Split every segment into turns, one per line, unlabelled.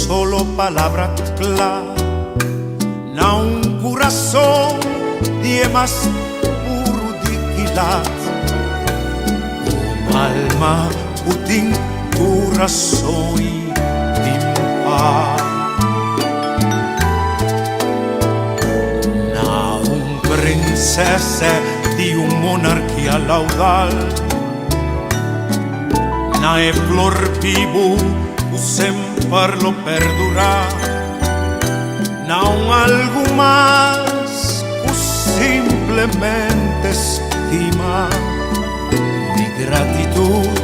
solo palabra clara, na un coração de mais puro de quilat, alma putin coração limpa. Na un princesa de un monarquia laudal, na e flor vivo o sempre lo perdurar, não algo mais o simplesmente estima de gratitude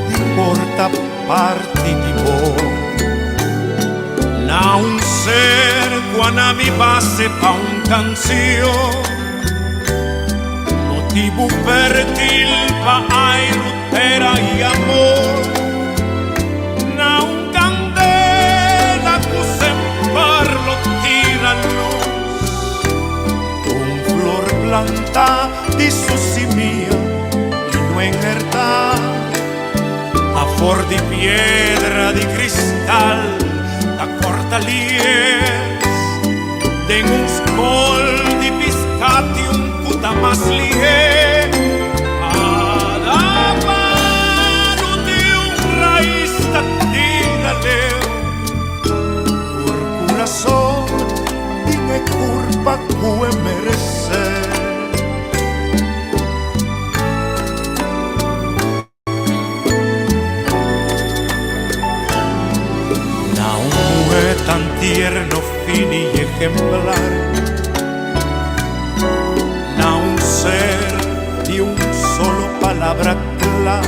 de porta parte de bom. Não ser quando mi passe pa un canzio, motivo fertil pa ai rutera e amor. Não candela que sempre lo tira luz, un flor planta di sussimia e non enherta a for di piedra di cristal da cortalies den uns col di piscati un puta mas lier cada mano di un raiz da tira leu por corazón e curva que merecer. Tan tierno, fino y ejemplar, na un ser de un solo palabra clara,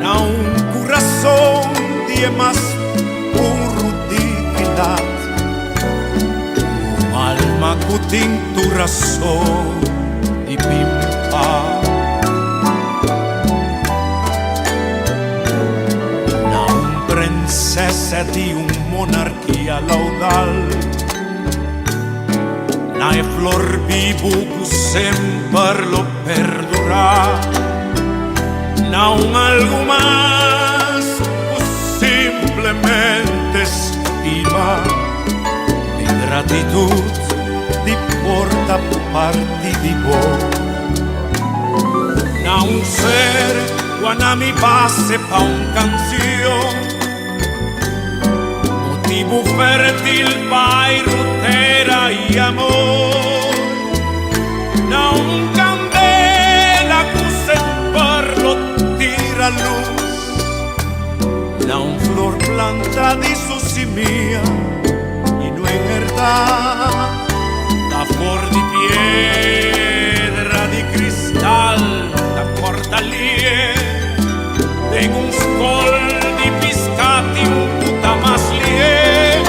na un corazón de más puro dignidad, un alma que tiene tu razón y pimpa. Princesa di un monarquia laudal, na e flor vivo que sempre lo perdurá, na un algo más que simplemente estima de gratitud di porta parte di vos, na un ser quando mi passe pa un canzio, motivo fértil pai rutera e amor. Não candela que sempre lo tira luz, não flor planta di sussimia e non enherda da for di piedra di cristal da cortalie den uns col di piscati un puta mas lier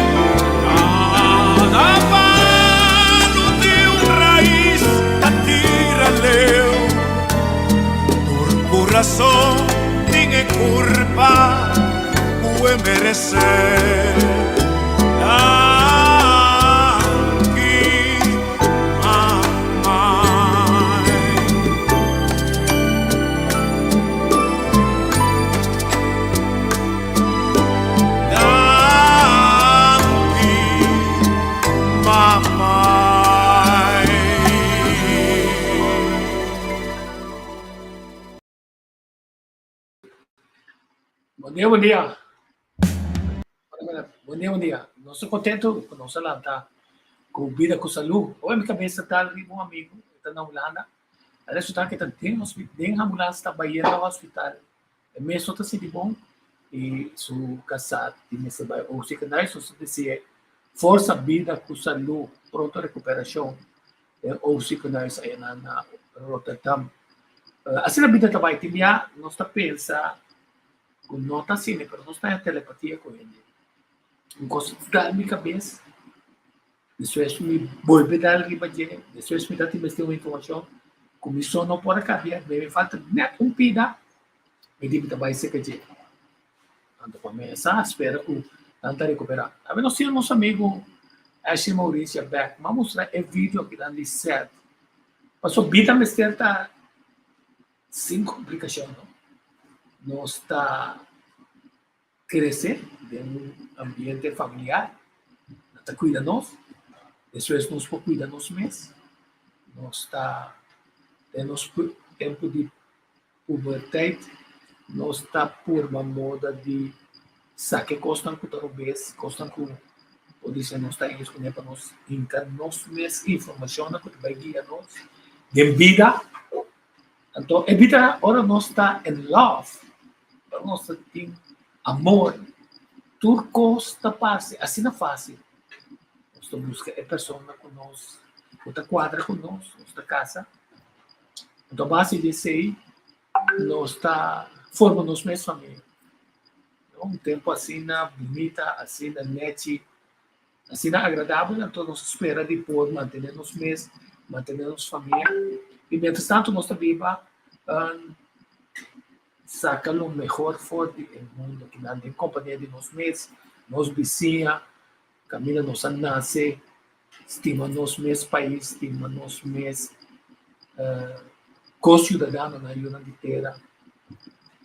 cada mano di un raiz da tira leu por corazón tiene curva que merecer.
Bom dia. Bom dia. Não estou contente com nossa lata, com vida, com saúde. Hoje minha cabeça está ali, um amigo, está na Holanda. A resulta que tem ambulância, está Bahia no hospital. Me só está sendo bom e sou casado, tem esse bairro. Ou se canais, só se dizia força, vida, com saúde, pronta recuperação. Ou se canais aí na Rotterdam. Assim a vida está vai ter nós está pensa não está assim, mas não está em telepatia com ele. Não consigo dar minha cabeça. Depois me volve dar riba de, depois me dá uma informação. Comissão não pode caber, me falta net pida. Me diz que vai ser que je. Ando para mim essa espera que tanta recuperar. A ver nós temos nosso amigo Ashley Maurício Beck. Vamos mostrar o vídeo que dá de certo. Passou vida me certa sem complicação. Não está crescer em um ambiente familiar, está cuida nós, depois nós por cuidar nós mesmos, nós está temos tempo de puberdade, nós está por uma moda de saque costam com talvez costam com ou dizer nós está escolhendo para nós encar nós mesmos informação que vai guiar nós de vida. Então, evita ora nós está em love, ora nós tem amor, tudo custa passe, assim não é fácil. Nós busca a pessoa com nós, outra quadra com nós, nossa casa. Então, base disso aí, nós está formando nós mesmos família. Um tempo assim na bonita, assim na net, assim na agradável, então nós espera depois manter nós mesmos, manter nossa família. E, mientras tanto, nós também sacar o melhor fora do mundo, que na companhia de nós mesmos, nós vizinhos, caminha nossa nasce, estima nosso mesmo país, estima nosso mesmo co-cidadão na União de Terra.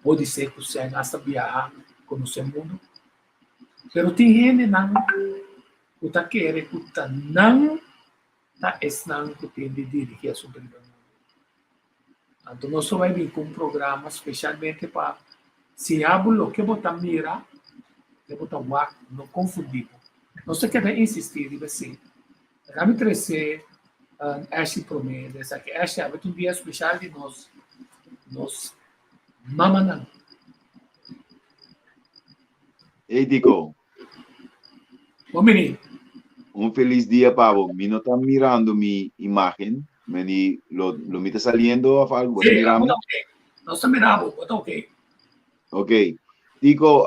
Pode ser que você gasta viajar, conhecer o mundo, mas tem gente que está querendo, que não está estando que tem de dirigir a sua vida. Então, nós vamos vir com um programa especialmente para se hablo que botar mira, que botar guac, não confundir. Nós queremos insistir e assim, a me trazer este promessa, essa que este é um dia especial de nós mamanang.
Hey, Tico,
Bom menino,
un feliz día, Pavo. Mi no está mirando mi imagen. Lo me está saliendo a algo.
sim,
Mirando.
nós também está ok.
Ok. Tico,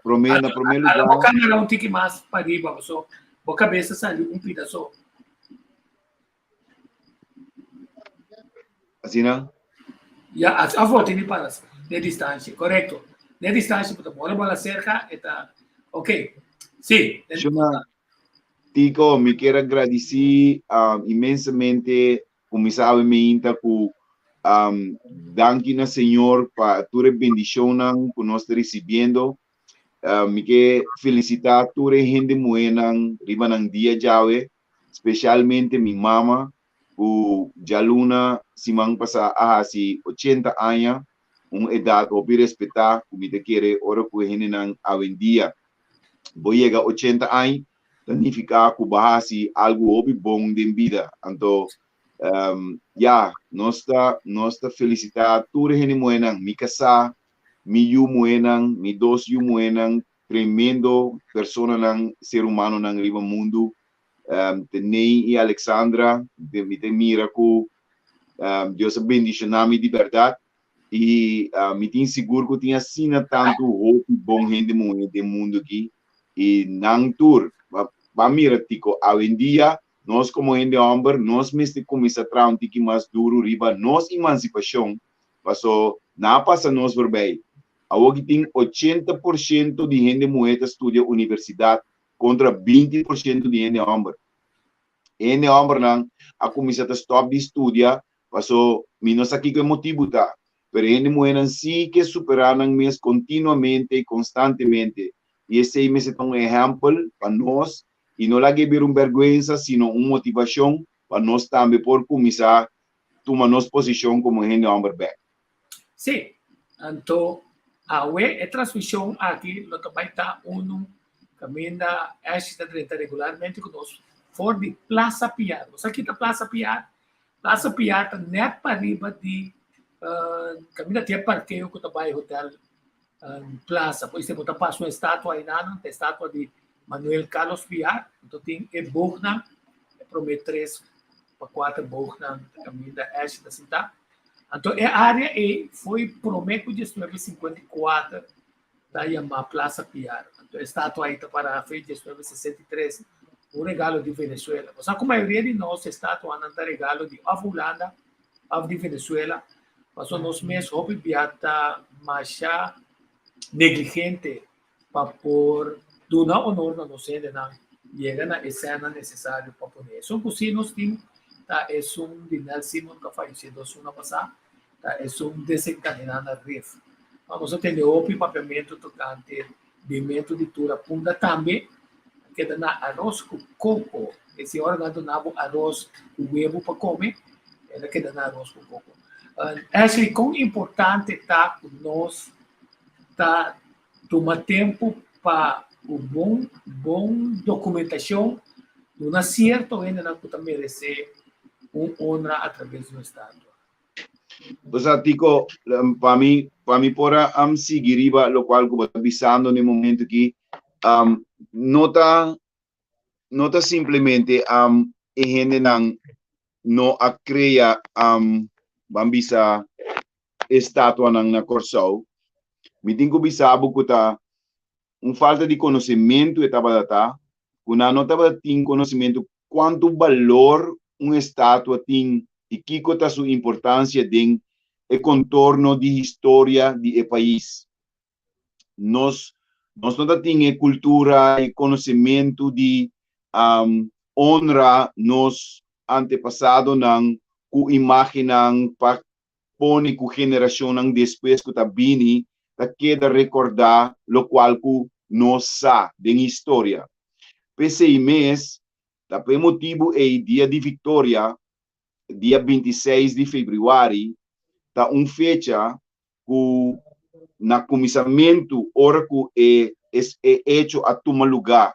promena,
A
lugar.
boca era um tique mais para riba, só a cabeça saiu pedaço.
Assim, não?
E a volta de para de distância, correto? De distância, porque bola bola cerca, está ok. Sim.
Chama, Tico, me quero agradecer imensamente, como sabe, me inta com danke na Senhor para tua bendição que nós estamos recebendo. Me quero felicitar toda a gente buena riba ng dia jawe, especialmente minha mama, o Jaluna simang pasa si 80 anos, edad obi respetar, como te quer ora com gente ng awendia. Vou chegar 80 anos, significa que bahasi algo obi bom de vida. Então, nossa felicitar toda a gente buena, mi casa, mi yu muenang, mi dos yu muenang, tremendo persona ng ser humano ng riba mundo. Tenei e Alexandra, me mira com Deus bendicionar-me de verdade e me tem seguro que tinha assina tanto hope bom gente do mundo aqui e nang tour, mira tico, hoje em dia nós como gente homem, nós mesmo começar a trazer um tique mais duro riba, nós emancipação, passou na passa nós por bem. Hoje tem 80% de gente mulher que estuda universidade contra 20% de gente homem. Gente homem não a começar a stop de estudar, passou menos aqui que motivo tá. Pero gente mulher sim que superar nang mês continuamente e constantemente. E esse mês é um exemplo para nós e não lá que ver vergonha, sino uma motivação para nós também por começar a tomar nossa posição como gente homem bem.
Sim, então a transmissão aqui, lo que vai estar caminha esta regularmente conosco, for de Plaza Piar. Você aqui da Plaza Piar está net para riba de caminha até parqueio que trabalha hotel Plaza. Pois temos a passar uma estátua aí na estátua de Manuel Carlos Piar. Então tem Borna, promete 3 para 4 Borna, caminho da esta da cidade. Então, a área foi prometido de 1954 da chamada Plaza Piar. Então, a estátua aí está para a feita de 1963, um regalo de Venezuela. Só que a maioria de nós, estátua não está regalo de Holanda, de Venezuela, mas nós mesmos, houve viata mais negligente para pôr do não honor na docente, não chega na cena necessária para poder. São cozinos, é um de Nelson que faleceu semana passada, é um desencadenado RIF. Vamos a ter o papiamento tocante bimento de tura punda também, que dá na arroz com coco. Esse hora donava arroz com huevo para comer, ela que dá na arroz com coco. Ashley, quão importante está nós tá tomar tempo para o bom documentação do nascimento ainda não pode merecer honra através do Estado.
Basta Tico, para mim pora sigiriba, lo qual ko bisando no momento que nota simplesmente gente no a crea bambisa estátua na Corsão. Me tenho bisabo que tá falta de conhecimento etapa data, quando não tava tem conhecimento quanto valor estátua tem e que está sua importância dentro o contorno de história do país. Nós não temos cultura e conhecimento de honra nos antepassados não com imagem para pôr com geração não depois que está vindo da queda recordar lo qual que nós sa de história. Pese mês da motivo é dia de Vitória, dia 26 de fevereiro, tá fecha que na comissamento hora que é hecho a tomar lugar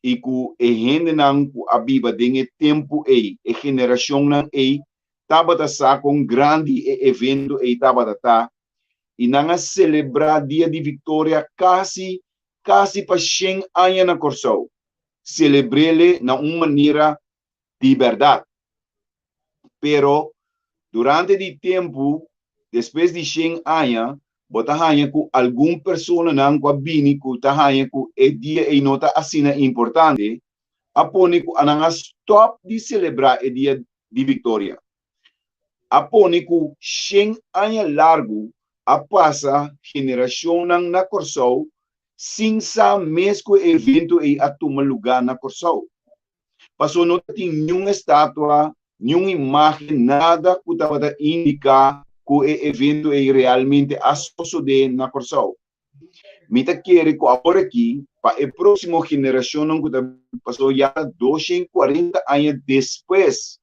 e que a gente não abiba de tempo e geração não tava da com grande evento e tava da e não celebrar dia de Vitória quase para 100 anos na Corsão. Celebrele na uma maneira de verdade. Pero durante o tempo, depois de 100 anos, bota hanha com alguma pessoa não com a bini com ta hanha com é dia e nota assina importante, apone com ananga stop de celebrar o dia de Vitória. Apone com 100 anos largo a passa geração na Corsão, sem sa mesmo evento e a tomar lugar na Corsão. Passou não tem nenhuma estátua, nenhuma imagem, nada que estava indicar que o evento é realmente associado na Corsão. Mita quer que agora aqui, para a próxima geração, não passou já 240 anos depois,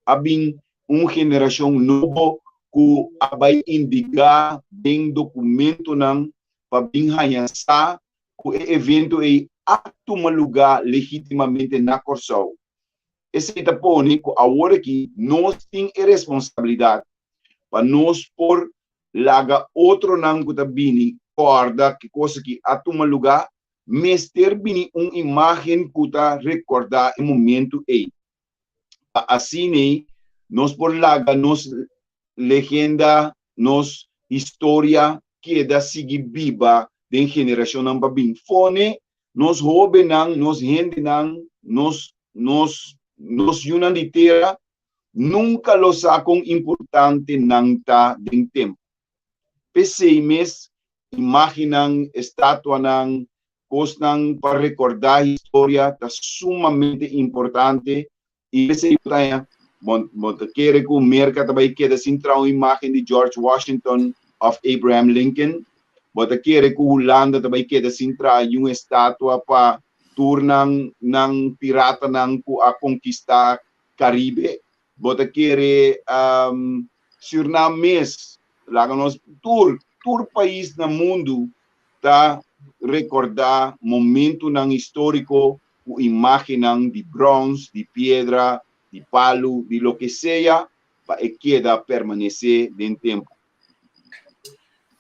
havia uma geração nova que vai indicar em documento não para vir que o evento é a tomar lugar legitimamente na Corsão. Esse é o que agora que nós temos a responsabilidade para nós por laga outro não que também corda que coisa que a tomar lugar, mas ter bem uma imagem que está recordar o momento aí. Assim, nós por laga, nós legenda, nós história queda seguir viva de geração não para bem. Fone, nós jovens não, nós gente não, nós yunan de terra, nunca lo sacam importante não tá de tempo. Peseimes, imaginam, estátua não, costam para recordar a história, tá sumamente importante e pesei tá quer que o mercado também queda sem uma imagem de George Washington of Abraham Lincoln, bota quer que o Holanda também queda sem uma estátua para turnang ng pirata ng a conquistar Caribe, bota quer Surnames, lá nos tour país no mundo tá recordar momento nang histórico, o imagem de bronze, de pedra, de palo, de lo que seja, para queda permanecer dentro tempo.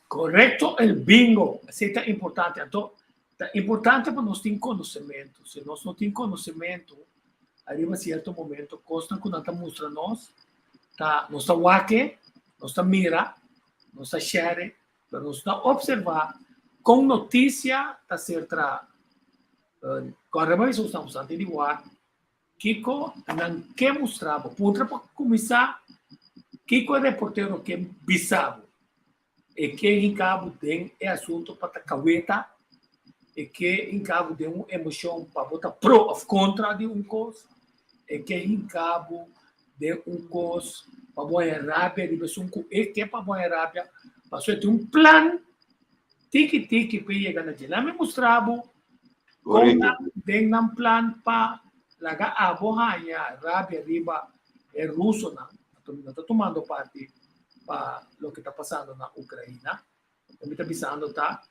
Correto, el bingo, isso é importante. Então, é importante para nós ter conhecimento. Se nós não temos conhecimento, arriba a certo momento, consta que nós mostrando nós, nós está wake, nós está mira, nós está share, nós está observar com notícia da certa com a revisão estamos antes de war, Kiko não quer mostrar, para começar, Kiko é reporteiro que é bizarro, e que em cabo tem assunto para caueta, e que em cabo de uma emoção para botar pro ou contra de coisa, e que em cabo de coisa para boa rábia, de pessoa e que para boa rábia, passou ter plano tiki-tiki pa iya na dyan. Namin mostrabo kung
Correcto.
den ng plan pa laga abo hanya rabi arriba e ruso na tomando parte pa lo que está pasando na Ucraina. Kami tabisando ta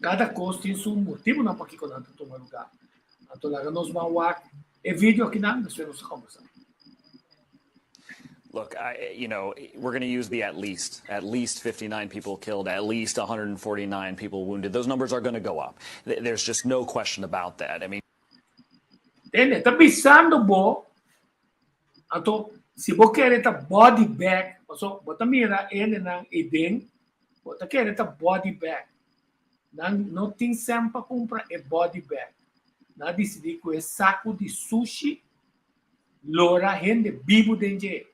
cada costo tem um motivo na pakikonan to lugar. Ato laga nos mawak e vídeo aqui na nós vamos conversar.
Look, we're going to use the at least 59 people killed, at least 149 people wounded. Those numbers are going to go up. There's just no question about that. I mean,
tabisando bo ato si bo quer ta body bag, so bota mira ele nang ideng, bota quer ta body bag. Nang não tem sempre comprar e body bag. Na decidi com esse saco de sushi, lora rende bibo denge.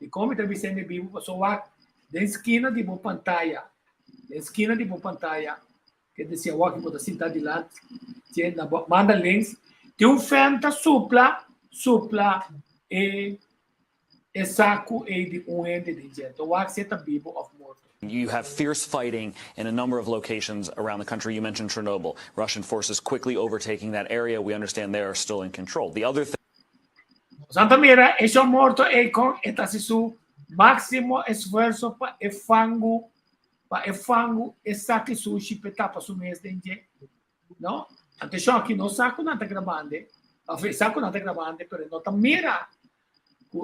E como está dizendo bibo, so wak den esquina de bo pantalla, que dizia wak bota cinta de lá, tinha na manda links, tem fenta supla e saco e de ende de gente. Wak seta bibo of morto.
you have fierce fighting in a number of locations around the country. You mentioned Chernobyl. Russian forces quickly overtaking that area. We understand they are still in control. The other thing.
Santa Mira, eso morto e con eta su máximo esfuerzo pa e fango e saki sushi petapa su mes denje. No? Ante ciò che non sa con tanta grande, sa con tanta grande, però nota mira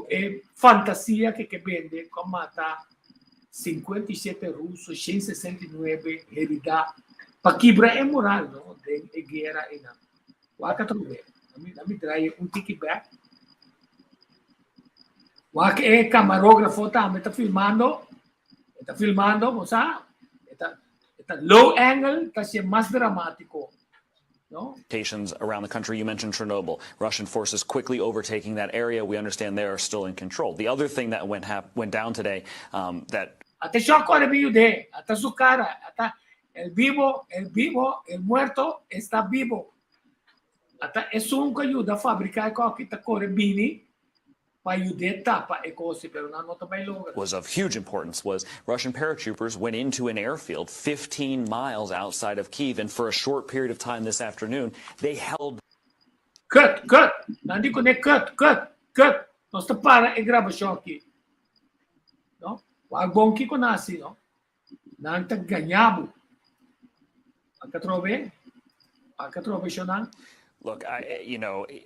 e fantasia che vende con mata 57 russos, 169 realidade. Para quebrar é moral, não? De guerra e não. Waka trove. Nami trai tiki back. Waka é camarógrafo tá, está filmando, você está low angle, está sendo mais dramático. No?
Locations around the country. You mentioned Chernobyl. Russian forces quickly overtaking that area. We understand they are still in control. The other thing that went down today that.
Atención con el video de, hasta su cara, hasta el vivo, el muerto está vivo. Hasta es un que ayuda a fabricar que está corre bini para ayudar tapa e cose, pero no também logra.
Was of huge importance was Russian paratroopers went into an airfield 15 miles outside of Kyiv, and for a short period of time this afternoon, they held.
Cut. Nandi ko ne cut. Nós está para e gravação aqui. No? Wag bonki ko nasi, no? Nang tagganyabo. Pagkatrobe siya nang.
Look,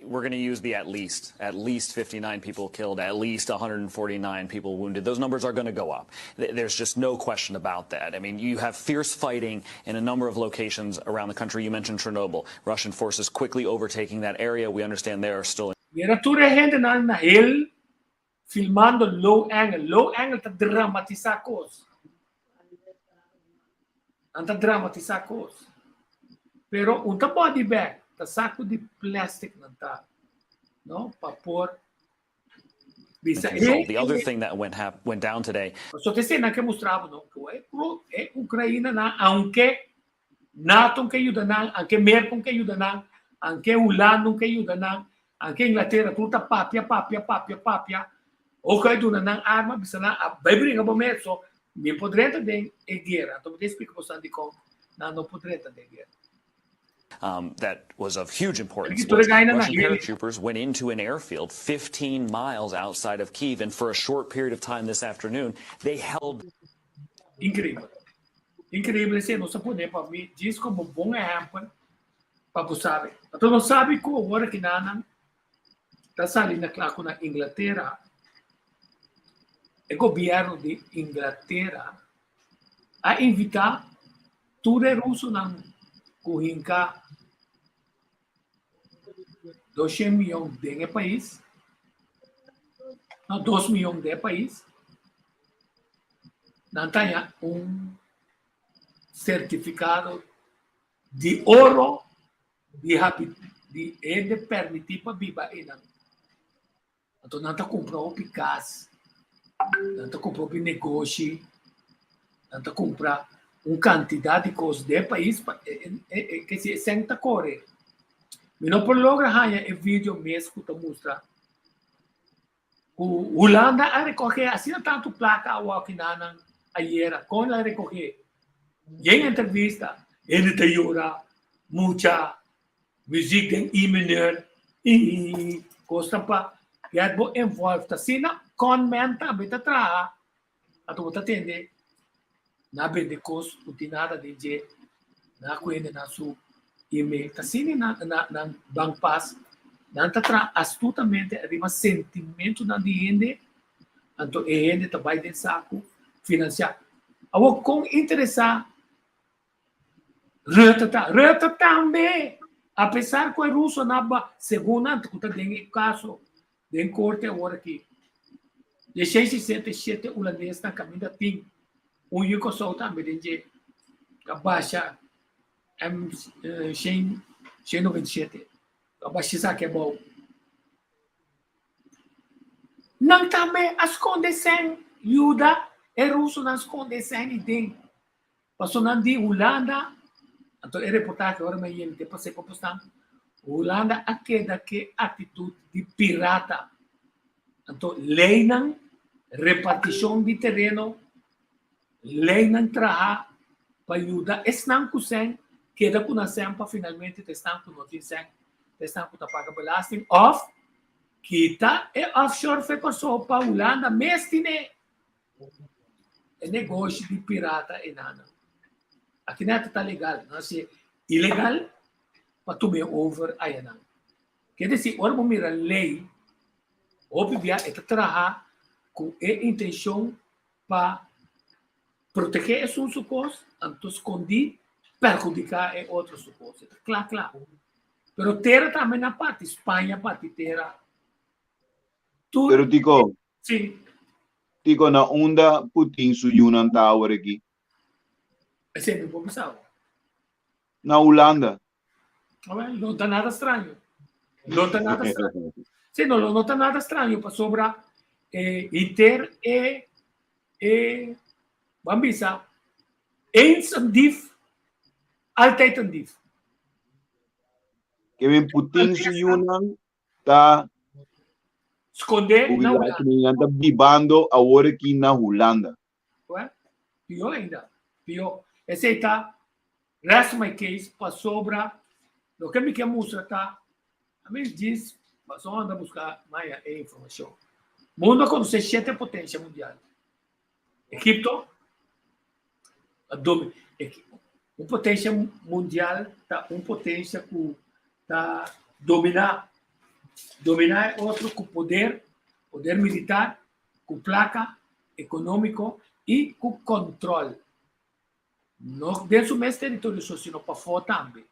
we're going to use the at least 59 people killed, at least 149 people wounded. Those numbers are going to go up. There's just no question about that. I mean, you have fierce fighting in a number of locations around the country. You mentioned Chernobyl. Russian forces quickly overtaking that area. We understand they are still.
Era tura gente na hill filmando low angle ta dramatizakos. Anta dramatizakos. Pero unta body bag, ta saco de plastic nanta, no? Papor.
The other thing that went down today.
So te sei que mostrava, no? Que Ucraina na, aunque NATO que ayuda na, aunque Merkel que ayuda na, aunque Holanda que ayuda na, aunque Inglaterra tutta papia. O que ayuda na arma, bisa na, vai a bombeiro, nem podreta de guerra. Então te explico bastante como não podreta de guerra.
That was of huge importance. Russian paratroopers went into an airfield 15 miles outside of Kyiv, and for a short period of time this afternoon, they held.
Incrível, se não se pode para mim, diz como bom exemplo para você saber. Então não sabe que agora que não está saindo claro na Inglaterra, o governo de Inglaterra a invitar tudo russo na Kuhinka 200 milhões de país, não 2 milhões de país, não tem certificado de ouro de permitir para viver aí. Então não está comprando Picasso, não está comprando negócio, não está comprando quantidade de coisas de país que se senta correr. Mas não por logra hanya e vídeo mesmo que mostra. O Holanda a recorrer assim tanto placa ao que nanan ayer com a recorrer E em entrevista, ele te llora muita música em e-mail e costa pa get bo involved ta sina commenta beta tra ato bota tende na bende kos utinada de je na kuende na su email ta sini na bank pass na tra astutamente arriva sentimento na diende anto e ende ta vai den saco financiar awo com interessar reta também apesar que o russo naba segunda que tá dentro caso den corte agora aqui de 667 holandês na caminho tem yuko solta também a baixa M197 a baixa isso aqui é bom não também as condições ajuda é russo nas condições tem passou na de Holanda então é reportagem agora mas ele te passei para postar Holanda aquela que atitude de pirata então lei não repartição de terreno lei não traha para ajudar não kusen queda com a para finalmente testar com notícia testar com a paga belasting off kita é offshore fica só para Holanda mestine é negócio de pirata e nada aqui não está legal não é ilegal para tomar over aí não quer dizer ora vamos mirar lei obvia é trabalhar com a intenção para proteger esses sucos, então esconder, perjudicar outros sucos. Claro, claro. Pero terra também na parte, Espanha, parte terra.
Pero Tico,
sim.
Tico, na onda Putin su Yunan Tower aqui.
É sempre bom pensar.
Na Holanda.
Não está nada estranho. Não está nada estranho. Sim, não está nada estranho para sobrar inter e Bambisa, eens een dief, altijd een dief.
Que vem Putin su Yunan tá
esconder na Holanda.
Está vivendo agora aqui na Holanda.
Ué? Pior ainda. Pior. Esse aí tá, rest my case, para sobra, o que me quer mostrar tá, a mim diz, mas anda buscar mais informação. O mundo conhece 7 potências mundiais. Egipto, uma potência mundial, tá, uma potência que tá dominar outro com poder militar, com placa econômico e com controle. Não dentro do mesmo território só, sino para fora também.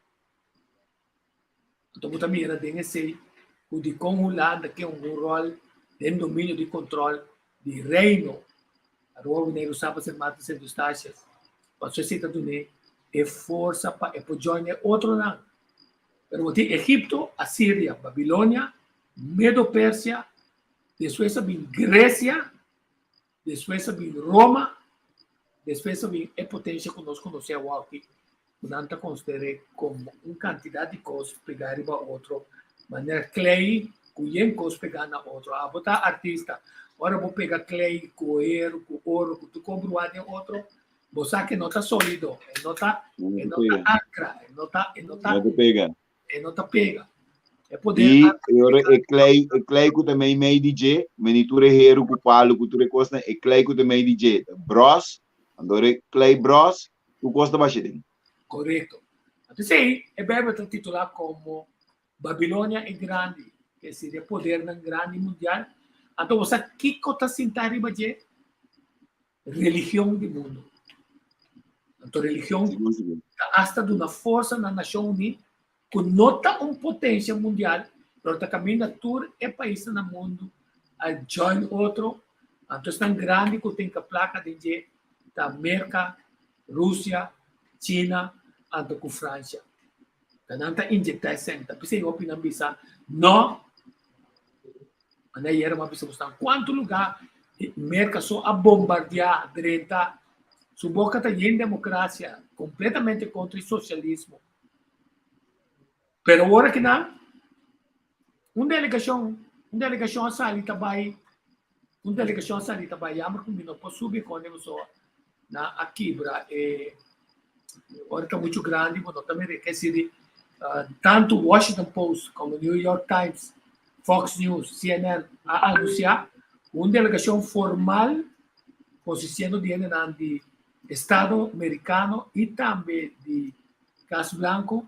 Então, também era esse o de com Holanda que é um rol de domínio de controle de reino. A Rua Mineiro sabe ser mais de taxas. Para a sociedade do é força para jogar outro não. Mas tem Egipto, Assíria, Babilônia, Medo-Pérsia, depois vem Grécia, depois vem Roma, depois vem a potência que nós conhecemos aqui. Não está considerado como uma quantidade de coisas pegar para outro. Maneira clay, que coisas pegar na outro. Ah, botar artista. Agora vou pegar clay, coelho, com ouro, que tu compra o outro. Você que não está sólido, não está acra, não está pega. É poder.
E agora é clay que também meio DJ, menitura hero com palo, que tu recosta, é clay que também DJ. Bros, agora é clay bros, tu gosta bastante.
Correto. Então, sim, é bem titular como Babilônia é grande, que seria poder na grande mundial. Então, você que está sentado de religião do mundo. Então, religião hasta de uma força na Nação Unida que nota uma potência mundial, mas está caminhando todo o país no mundo a join outro. Então, é tão grande que tem a placa de da América, Rússia, China, e com França. Então, está injetar sempre. Porque eu opino bisa, não. Mas aí era uma pessoa que quanto lugar América só a bombardear direita. Su boca está em democracia, completamente contra o socialismo. Pero agora que não, uma delegação salita vai, amar comigo para subir quando eu sou na Aquibra Agora está muito grande, mas também requer tanto Washington Post como New York Times, Fox News, CNN a anunciar uma delegação formal consistendo de Estado americano e também de Gas Blanco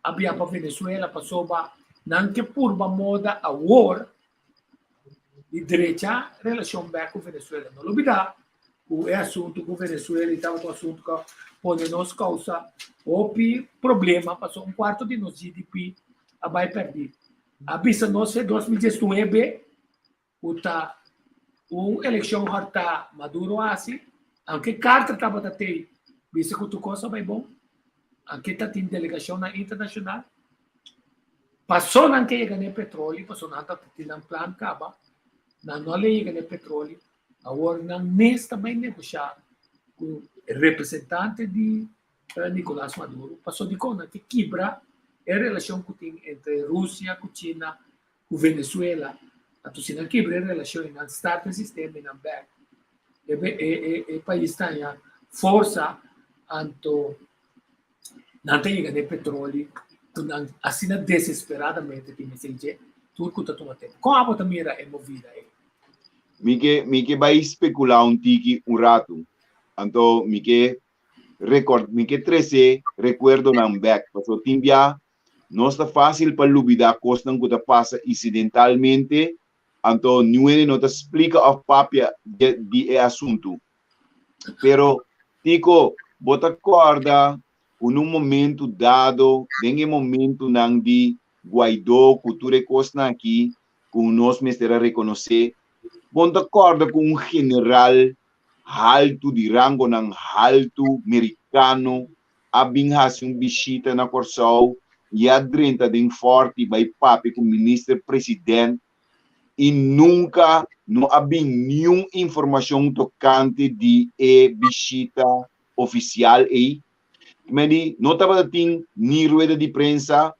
havia para Venezuela passou para não que por moda a war de direita relação back com Venezuela não olvidar o assunto com Venezuela e estava o assunto que põe nos causa o problema passou um quarto de nos GDP a vai perder a vista nós em 2019 uta eleição harta Maduro assim anche carta estava da ter vista que tu coisa vai bom anche tá tem delegação na internacional passou não que ganhar petróleo passou não tá tem plano caba não lhe ganhar petróleo agora não nesta também negociar com o representante de Nicolás Maduro passou de conta que quebra a relação que tem entre Rússia, com China, com Venezuela a tu sina quebra a relação em start do sistema em back e país tem força anto não tem ganhar petróleo assim desesperadamente tem esse tudo que está tomando tempo como a bota mira é movida
Mike vai especular um tiki um rato. Então, Mike recuerdo na back. Porque timbia não está fácil para olvidar coisas que passa incidentalmente. Então, não te explica a papia de assunto. Pero, Tico, bota corda num momento dado, em momento não de Guaidó, cultura coisas aqui, que nós mestre reconhecer. Bom de acordo com um general alto de rango ng alto americano abing hasong bisita na Corsao e adrenta din forte by papi com ministro presidente e nunca no abing nenhuma informação tocante de bisita oficial mas não estava tendo ni rueda de prensa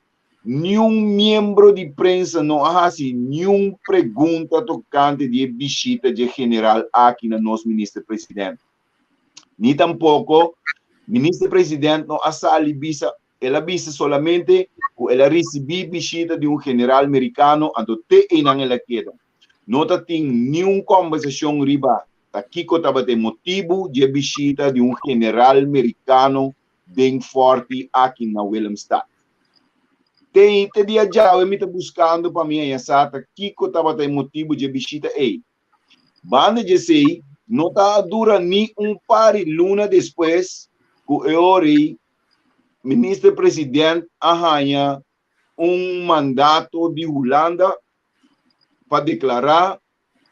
nenhum membro de prensa não hace nenhuma pergunta tocante de visita de general aqui na nosso ministro presidente. Ni tampouco ministro presidente não asali visa, ela visa solamente que ela recebeu visita de general americano ando te inang ela queda. Não tem nenhuma conversação riba. Aqui que estava de motivo de visita de general americano bem forte aqui na Willemstad. Te dia já eu me estou buscando para mim essa aqui que estava tem motivo de visita banda de sei não tá dura nem par de luna depois que eu ministro presidente arranha mandato de Holanda para declarar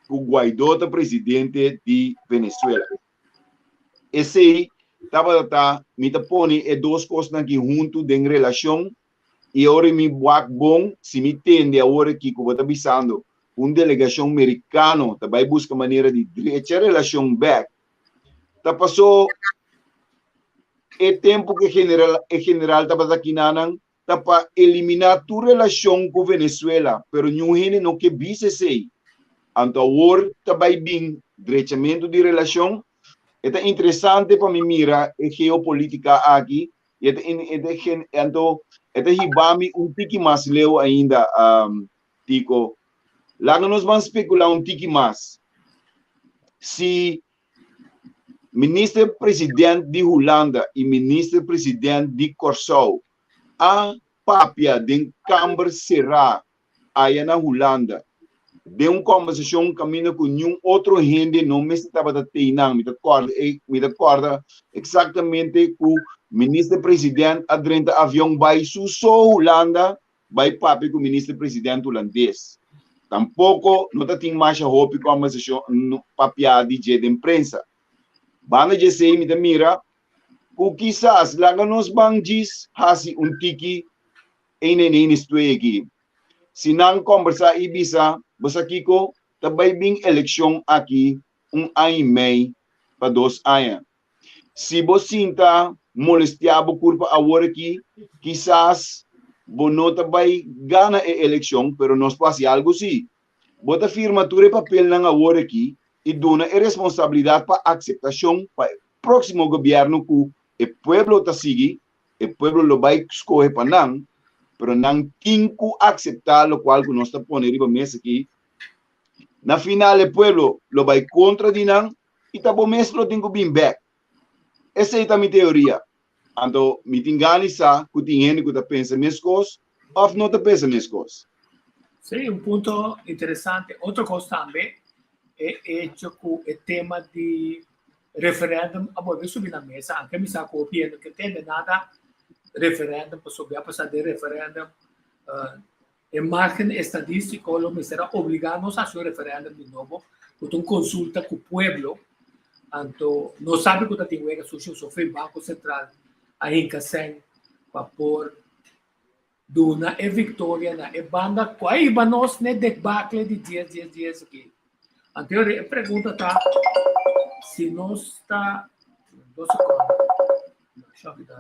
que o Guaidó é presidente de Venezuela. Esse me põe duas coisas aqui junto em relação. E agora me bom se me tende agora que eu estou avisando uma delegação americana vai buscar maneira de direita relação back. Tá passou o tempo que general estava aqui tá para eliminar toda relação com Venezuela, pero nenhum não que vise sei. Então agora tá vai bem direitamento de relação. É interessante para mim mirar a geopolítica aqui. Então hibami tiki mais leu ainda, Tico. Lá nós vamos especular tiki mais. Se ministro-presidente de Holanda e ministro-presidente de Corsau a papia de Câmara será aí na Holanda, de uma conversação caminho com nenhum outro gente não me estava treinando, me acorda exatamente que o ministro-presidente adrenta avião vai só Holanda, vai papi com o ministro-presidente holandês. Tampouco não tem mais a roupa com a conversação papiada de imprensa. Banda de sei me mira, que quizás lá nos bandis hasi tiki em isto aqui. Se não conversar Ibiza, basta Kiko, também bem eleição aqui, ano e meio para 2 anos. Se você sinta molestiado curva agora aqui, quizás você não vai ganhar a eleição, mas nós passa algo assim. Você firma tudo papel na agora aqui e dona a responsabilidade para a aceitação para o próximo governo que o pueblo ta sigue, o pueblo lo vai escoger para não, pero não tem que aceitar lo qual que nós está pondo riba mesa aqui. Na final, o pueblo lo vai contra de não, e tá bom mesmo lo tem que vir back. Essa é a minha teoria. Então, me engane sa, que tem gente que tá pensa minhas coisas, ou não tá pensa minhas coisas.
Sim, um ponto interessante. Outra coisa também é hecho com o tema de referendum, a volver subir na mesa, anche mi sa copiando que tem nada referendum, para subir a passar de referendum, em margem estadístico, lo me será obligados a hacer referendum de novo, com consulta com o pueblo, então, não sabe que está tendo que sofrer Banco Central, aí que sem para Duna e Victoria na e banda quai banos ne debacle de 10 dias aqui. Então a pergunta tá se nós está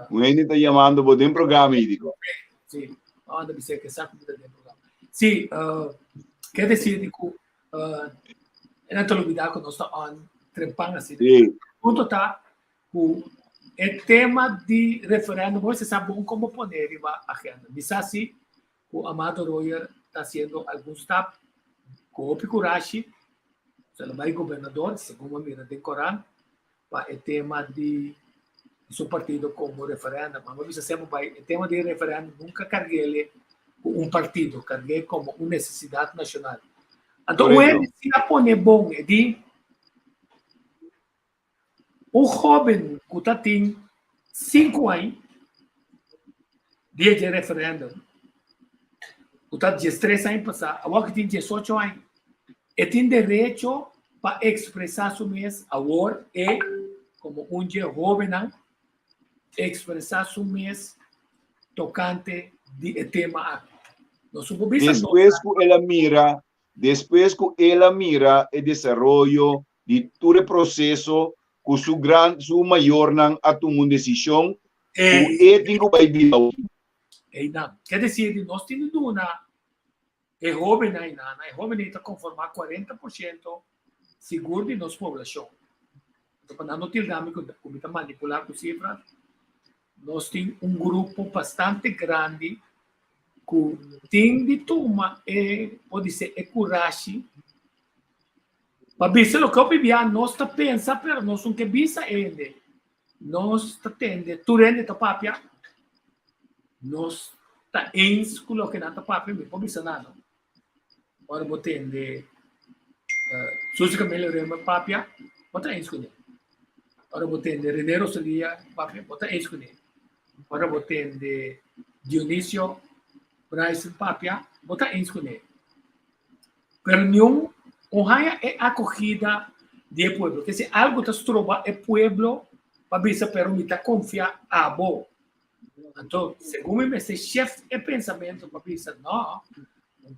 O gente está chamando por um programa médico.
Sim, anda me sei que sabe do programa. Sim, quer dizer que na televisão que nós está on trempando assim.
Sim.
Ponto tá o tema de referendo, você sabe como poner em a agenda. Diz assim, o Amado Royer está fazendo alguns steps com o Picurashi, ele vai governador, segundo a mira de Corão, para o tema de seu partido como referendo. Mas você sempre vai, o tema de referendo nunca carreguei ele com partido, carreguei como uma necessidade nacional. Então, ele se põe bom, é de um jovem que tem 5 anos de referendo, que está 13 anos passado, agora que tem 18 anos, e tem direito para expressar seu mês, agora é como um jovem, expressar seu mês tocante de tema.
Después que ela mira o desenvolvimento de todo o processo, com su maior não a tomar uma decisão, o ético vai vir.
Quer dizer, nós temos uma jovem está conformar 40% seguro de nossa população. Então, para não ter dinâmico, como está manipular com cifras, nós temos um grupo bastante grande que tem de tomar, pode ser, coragem. Para ver o que eu vivia, nós está pensando, mas nós não queremos bisa ainda. Nós está tendo, tu rende ta papia, nós está ens com o que não está papia, mas pode bisa nada. Agora vou tende, se que melhoramos papia, bota ens com ele. Agora vou tende René Rosalia, papia, bota ens com ele. Agora vou tende Dionísio Bryce, papia, bota ens com ele. Pero nenhum honra é acolhida do povo. Quer dizer, algo que se trova é povo para ver se permite confiar a bo. Então, segundo esse chefe de pensamento, para ver se não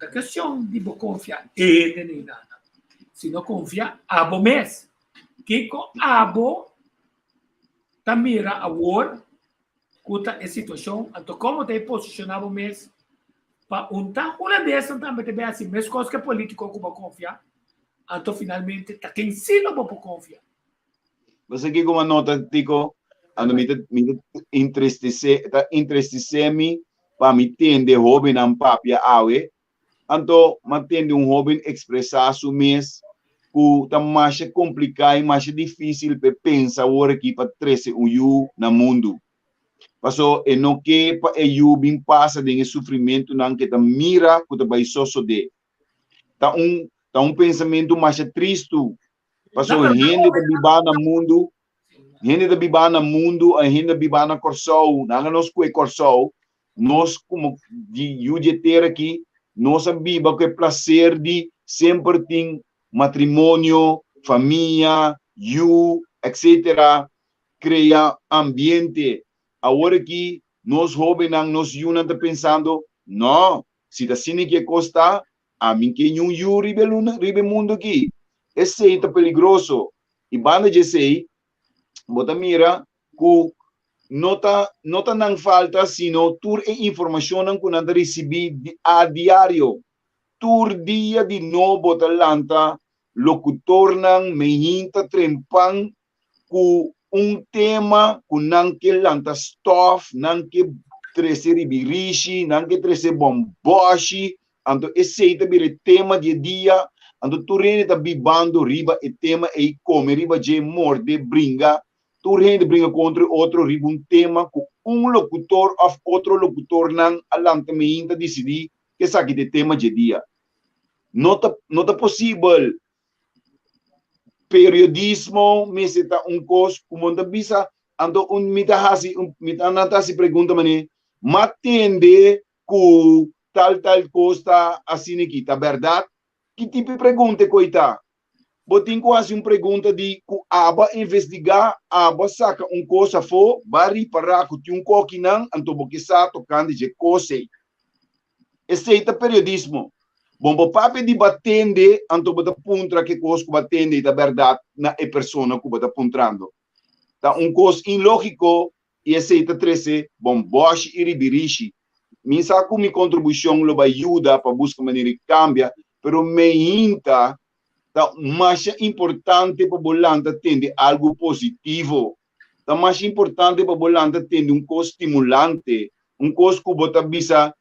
é questão de confiar ele nem nada. Se não confia a bo mesmo. Que com a bo também mira a war, cuta a situação. Então, como tem posicionado mesmo para uma dessas também tem assim, mesmo coisa que político que confiar. Então, finalmente, está quem sim não pode confiar.
Mas aqui como nota, Tico, me entristece-me para me entender jovem na papia awe. Então, mantendo um jovem expressar seu mês, que está mais complicado e mais difícil para pensar agora aqui para trazer o you no mundo. Passou, e não que para o you bem passa de sofrimento não que está mira que está vai suceder. Tá um pensamento mais triste. Passou a gente que vive no mundo, a gente que vive no mundo, a gente que vive na Corsol, nós que é Corsol, nós como de UGT aqui, nós vivemos com o prazer de sempre ter matrimônio, família, etc. Criar ambiente. Agora que nós jovens, nós estamos pensando, não, se está assim que custa, a mim que não ribe mundo aqui. Esse é perigoso. E banda de sei, bota mira, que não falta, sino tur e informação que nós recebemos a diário. Tur dia de novo, bota lanta, locutor nang mehinta trempan, que tema com não que lanta stoff, não que trece ribirishi, não que trece bomboshi, então esse é tema de dia, então tu rende tá bibando riba e tema e come riba de morde bringa, tu rende bringa contra outro riba tema com locutor ou outro locutor não alanta me ainda decidir que sabe de tema de dia. Não tá possível periodismo meseta coisa como da bisa ando mita se pergunta mane matende ku tal coisa assim aqui tá verdade que tipo de pergunta coita botin quase pergunta de ku aba investigar aba saca coisa fo bari para ku ti coque não anto boquisa tocando de coisa esse é periodismo. Bom, o papel de batende, anto bota puntra que coisa que batende da verdade na é persona que bota puntrando. Tá coisa ilógico e esse é 13, bom, bosch e ribirishi. Minha saco minha contribuição lo vai ajuda para buscar maneira de cambia, pero me inta tá mais importante para bolanda tende algo positivo. Tá mais importante para bolanda tende coisa estimulante, coisa que bota bisa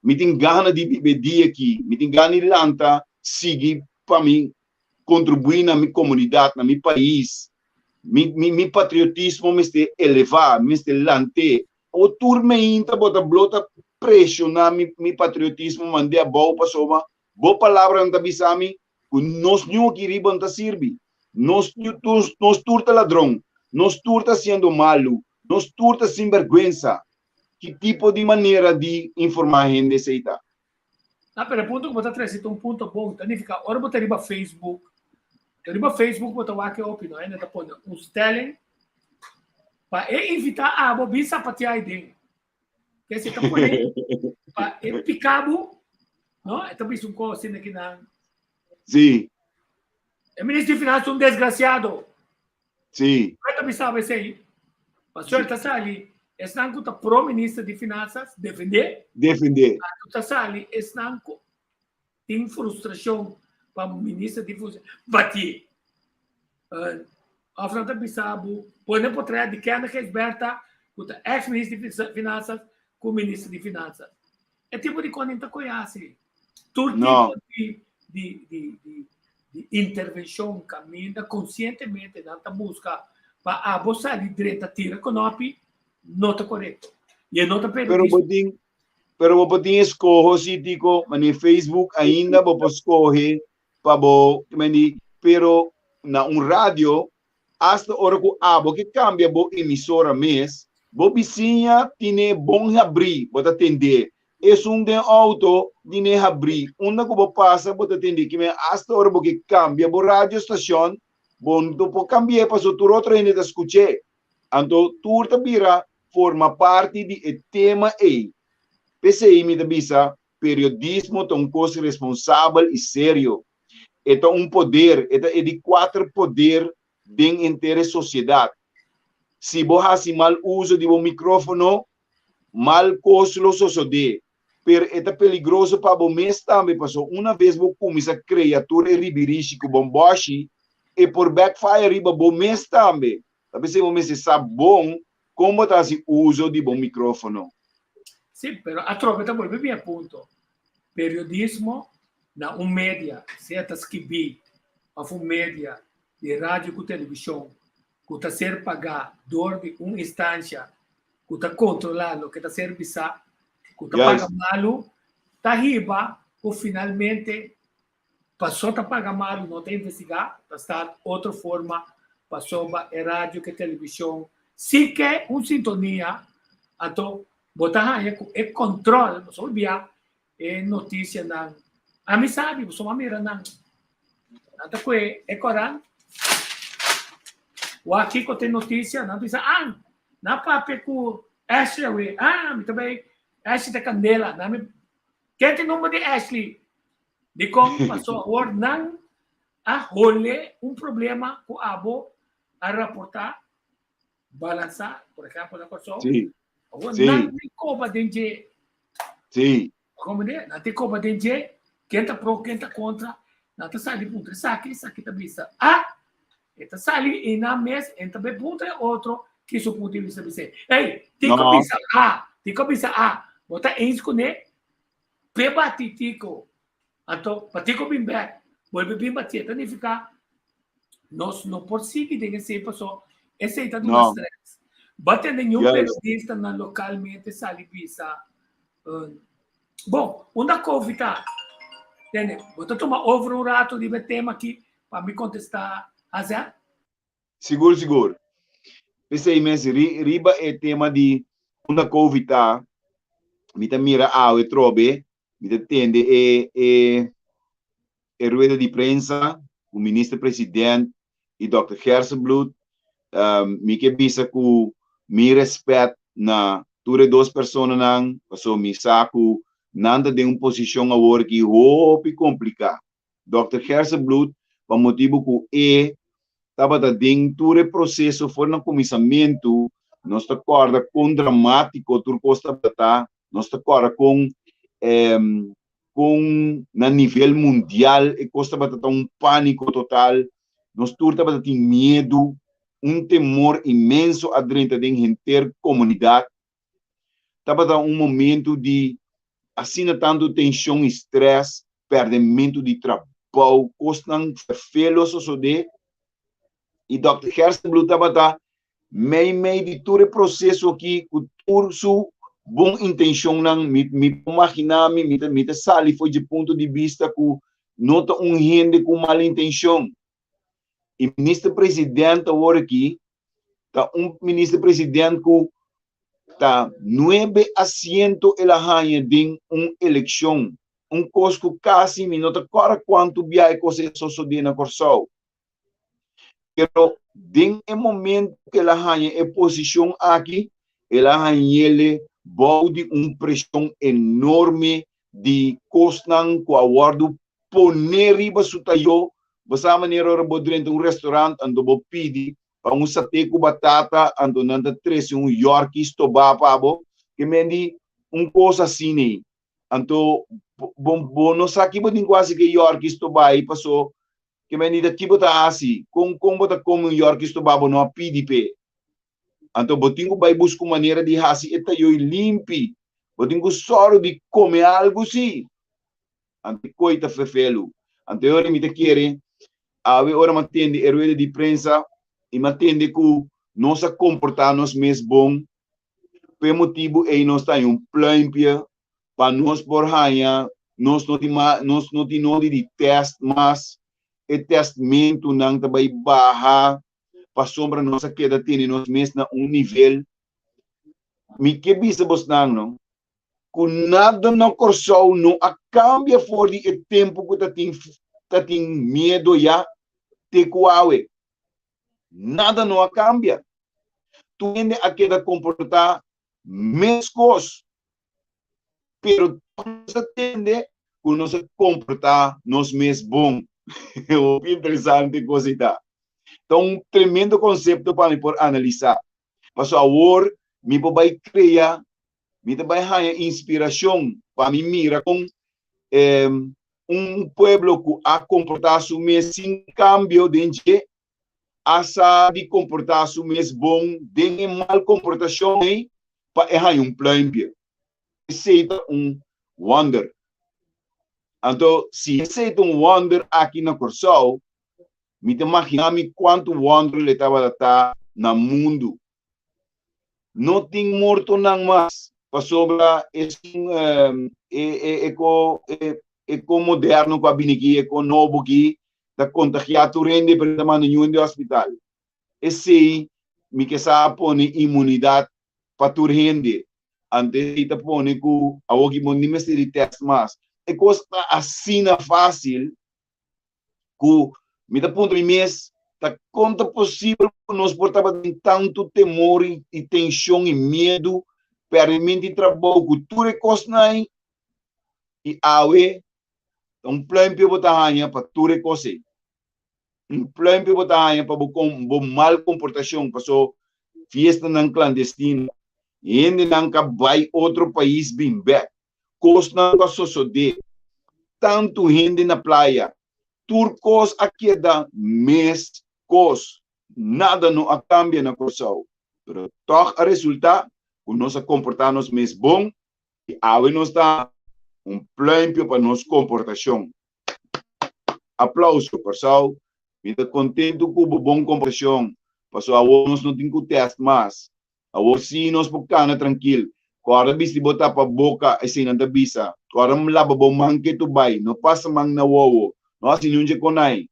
me tem gana de viver dia aqui, me tem gana de lanta, seguir para mim, contribuir na minha comunidade, na meu país, meu patriotismo me está elevar, me está lante. O turma ainda bota blota pressionar meu patriotismo, mandei a boa pessoa, boa palavra não bisami, nós não queremos não servir, nós turta ladrão, nós turta sendo malo, nós turta sem vergonha. Que tipo de maneira de informar a gente aceita?
Ah, pero punto que você traz ponto bom, então fica, ora botar riba Facebook, botar lá que opinião, né? Tá pondo stelling para evitar a bobisa para te aí que se tá pondo para picabo, não? É também um coisa assim aqui na.
Sim.
O ministro de Finanças desgraciado.
Sim.
Vai também sabe isso aí. Mas o senhor tá ali. Esse não está pro-ministro de Finanças defender. Está ali, esse não tem frustração para o ministro de Finanças bater. A França Bissabo, põe por trás de quem é Berta, o ex-ministro de Finanças com o ministro de Finanças. É tipo de coisa que não conhece. Todo tipo de intervenção caminha conscientemente na busca para a bolsa de direita tira com não está correto. E não está permitido.
Pero vou poder escolher se digo, no Facebook ainda vou escolher para pero na rádio hasta hora que cambia bo emissora mês, bo vizinha tiene bom abrir, vou atender. É de auto tiene abrir, onde que vou passar vou atender que hasta hora que cambia bo rádio estação, bom do cambiar para o outro ainda escutar. Então turta bira forma parte de tema aí. PCI me avisa, periodismo é coisa responsável e sério. É poder, é de 4 poderes dentro inteira sociedade. Se você mal uso de microfone, mal coisa lo sucede. Pero é perigoso para você também, passou uma vez você começa a criatura ribirishi com bomboshi, e por backfire você também. Talvez você sabe bom como está o uso de microfone.
Sim, pero a trovetta vuelve bem appunto. Periodismo na media, certa skibi, of media de rádio e televisão, que está ser pagar dor de uma instância, que está controlado, que está ser bisa, que está paga malo, está riba, que finalmente passou a pagar malo, não tem investigar, está outra forma, passou a rádio e televisão, se quer uma sintonia, então botar é controle, não só via notícia na amizade, você vai mirar na nada que é coran, o aqui que tem notícia, não diz na papel com Ashley, muito bem, Ashley da Candela, na quem tem número de Ashley, de como passou a hora não a role problema com a abo a reportar, balançar, por exemplo, na pessoa.
Sim.
Não tem como de
Sim.
Como é? Não tem como de quem está pro, quem está contra, não está saindo de ponto. Isso aqui também está. Esta sali ina mes, enta be punto e outro que su punto de vista dice, hey, tico
No.
bisa A, bota insco ne, peba titico, anto, patico bimbe, vuelve bimba tieta ni fica, nós não conseguimos ser pessoa, esse está do stress. Bate nenhum periodista na localmente sali bisa. Bom, uma Covid tá, entende? Vou tomar over um rato de tema aqui para me contestar, Azé?
Seguro. Esse mês riba é tema de uma Covid tá, me tá mira e trobe, me tá tende rueda de prensa, o ministro-presidente e Dr. Hersenblut, me que bisa que me respeito na ture duas pessoas não, passou me saco nada de uma posição agora que roupa complicada. Dr. Hersenblut, para motivo que estava dentro do processo, foi no comissamento, nós está corda com dramático, tur costa bata, nós está corda com na nível mundial, e costa bata um pânico total, nós turta bata tem medo, temor imenso adentro da intercomunidade. Estava um momento de assim tanto tensão, estresse, perdimento de trabalho, costam felos de e Dr. Hersenblut estava meio de todo o processo aqui, com toda sua boa intenção, me imaginar, me sali foi de ponto de vista que nota gente com mal intenção. E o ministro-presidente agora aqui, tá ministro-presidente que tá 9 assentos ela ganha de uma eleição, custo quase minuto agora quanto viaja coisa sucede na Corsol. Pero em momento que ela ganha a posição aqui, ela ganha ele de uma pressão enorme de costan com a guardo poner riba sutayo, basta maneira dentro de um restaurante ando bo pidi para um satay com batata ando nanda 13 Yorkies to babo que mendi coisa assim né anto bom não sabe que quase que Yorkies to bai passou que mendi daqui bota assim com bota como Yorkies to babo não pidi pe anto botingo bai busco maneira de assim eta eu limpi botingo só de comer algo sim ante coita fefelo ante hora me te querem agora mantende a rueda de prensa e mantende que nós comportamos mesmo bom, por motivo é nós temos plano para nós por ganhar, nós não temos de teste, mas o testamento não vai barrar para sombra nossa queda tem nós mesmos na nível. Me que bisa vos não? Que nada na Corsol não cambia for de tempo que tá tem medo já te cuawe. Nada não cambia. Tu ainda a queda comportar mescos. Pero nós atende que nós comportar nós mesmos bom. É interessante coisa tá. Então, um tremendo conceito para por analisar. Mas agora, me vai criar, me vai ganhar inspiração para me mirar com pueblo que a comportar-se mesmo sem cambio de asa de comportar-se mesmo bom, de mal comportação para errar plano. Aceita wonder. Então, se aceita wonder aqui na Corsol, me imagina quanto wonder ele estava tá no mundo. Não tem morto não mais. Para sobra eco moderno com a biniqui, eco novo aqui, da contagiado rende para tomar nenhum de hospital. Esse me que sabe pone imunidade para tu rende. Antes de pone que a outra não necessita de teste mais. É coisa assim fácil que me dá ponto de mês, tá conta possível que nós portava tanto temor e tensão e medo, perdimento de trabalho, cultura e coisa e awe plano para botar para tudo coisa. Plano para botar para bom mal comportação, passou fiesta não clandestina, e ainda não vai outro país bem back. Coisa não sucede. Tanto gente na praia, turcos aqui da mês cos, nada não cambia na Corsao. Pero toch a resulta, o nosso comportar-nos mais bom, e aí nos dá plano para nossa comportação. Aplauso, Corsao. Estou contente com a boa comportação. Passou a nós não temos que teste mais. A sim nós podemos tranquilo. Agora bis de botar para boca assim na bisa. Agora me lava bom manque tu bai. Não passa mang na wowo. Nós não je conai.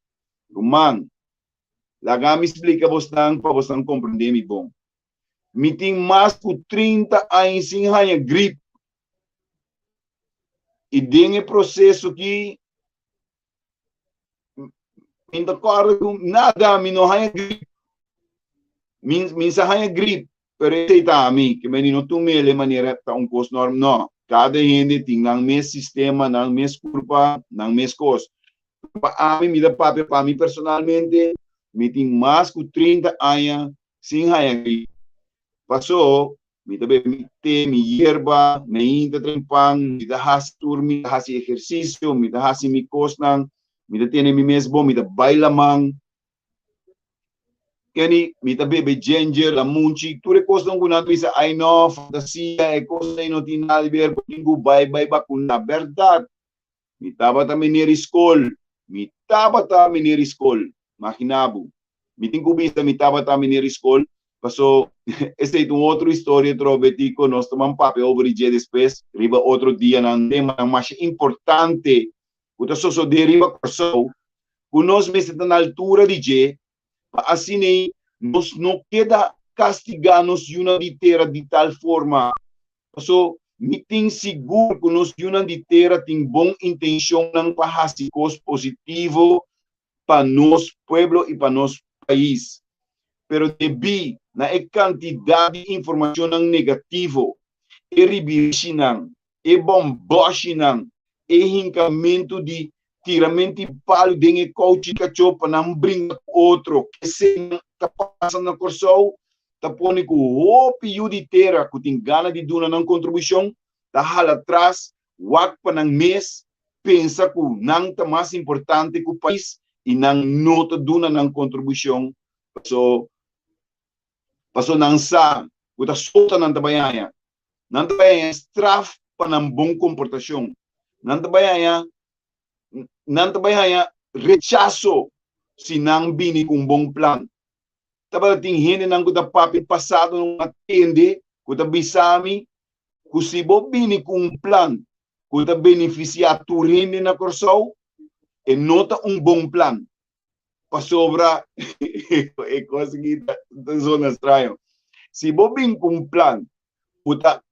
Rumang. Laga me explica bostang para bostang compreender me bom. Me tem mais que 30 anos sem hanha grip. E dengue processo que ainda corre nada me não hanha grip. Min sa hanha grip. Pero ita ami que menino tu mele maneira tá costo normal não. Cada gente tem nang mes sistema, nang mes culpa, nang mes cos. Para a mim, me dá papel para mim personalmente, me tem mais que 30 anos sem aí. Passou, me dá me hierba, me inta trempang, me dá hastur, me dá exercício, me dá me cosnang, me dá tem me mesmo, me dá bailamang. Kani, me dá bebe ginger, la munchi, tu recostam com nada isso, ai não, fantasia, é coisa não tem nada a ver com bye na verdade. Me tava também na escola. Me tava também na escola, imaginava. Me tem que me tava também na escola. Passou, essa é uma outra história, trobetico, nós tomamos papel over dia depois, riba outro dia, num tema mais importante, o que só deriva corso, que nós mesmo na altura de dia, assim, nós não queda castigar-nos de uma liteira de tal forma, passou, me tem seguro que nós de uma liteira tem boa intenção para fazer coisas positivas para nosso povo e para nosso país. Pero debi na quantidade de informação negativa, e ribirichinang, e bomboshinang, e hincamento de tiramento de palo de coach cacho para não brincar outro, que se está passando na corso, tá pondo que o pio de terra que tem gana de dar uma contribuição, tá hala atrás, wak para não mês, pensa que não tá mais importante que o país e não nota dar uma contribuição, passou não sa, o tá solta não trabalha, straf para não bom comportação, não trabalha rechaço se não bini com bom plano. Taba ting gente não que tá papi passado não atende, que tá bisami, que se bo bini com plano, que tá beneficiar tu rende na corso, e nota bom plano. Para sobra, é coisa que tá zona estranha. Se bo bini com plano, que tá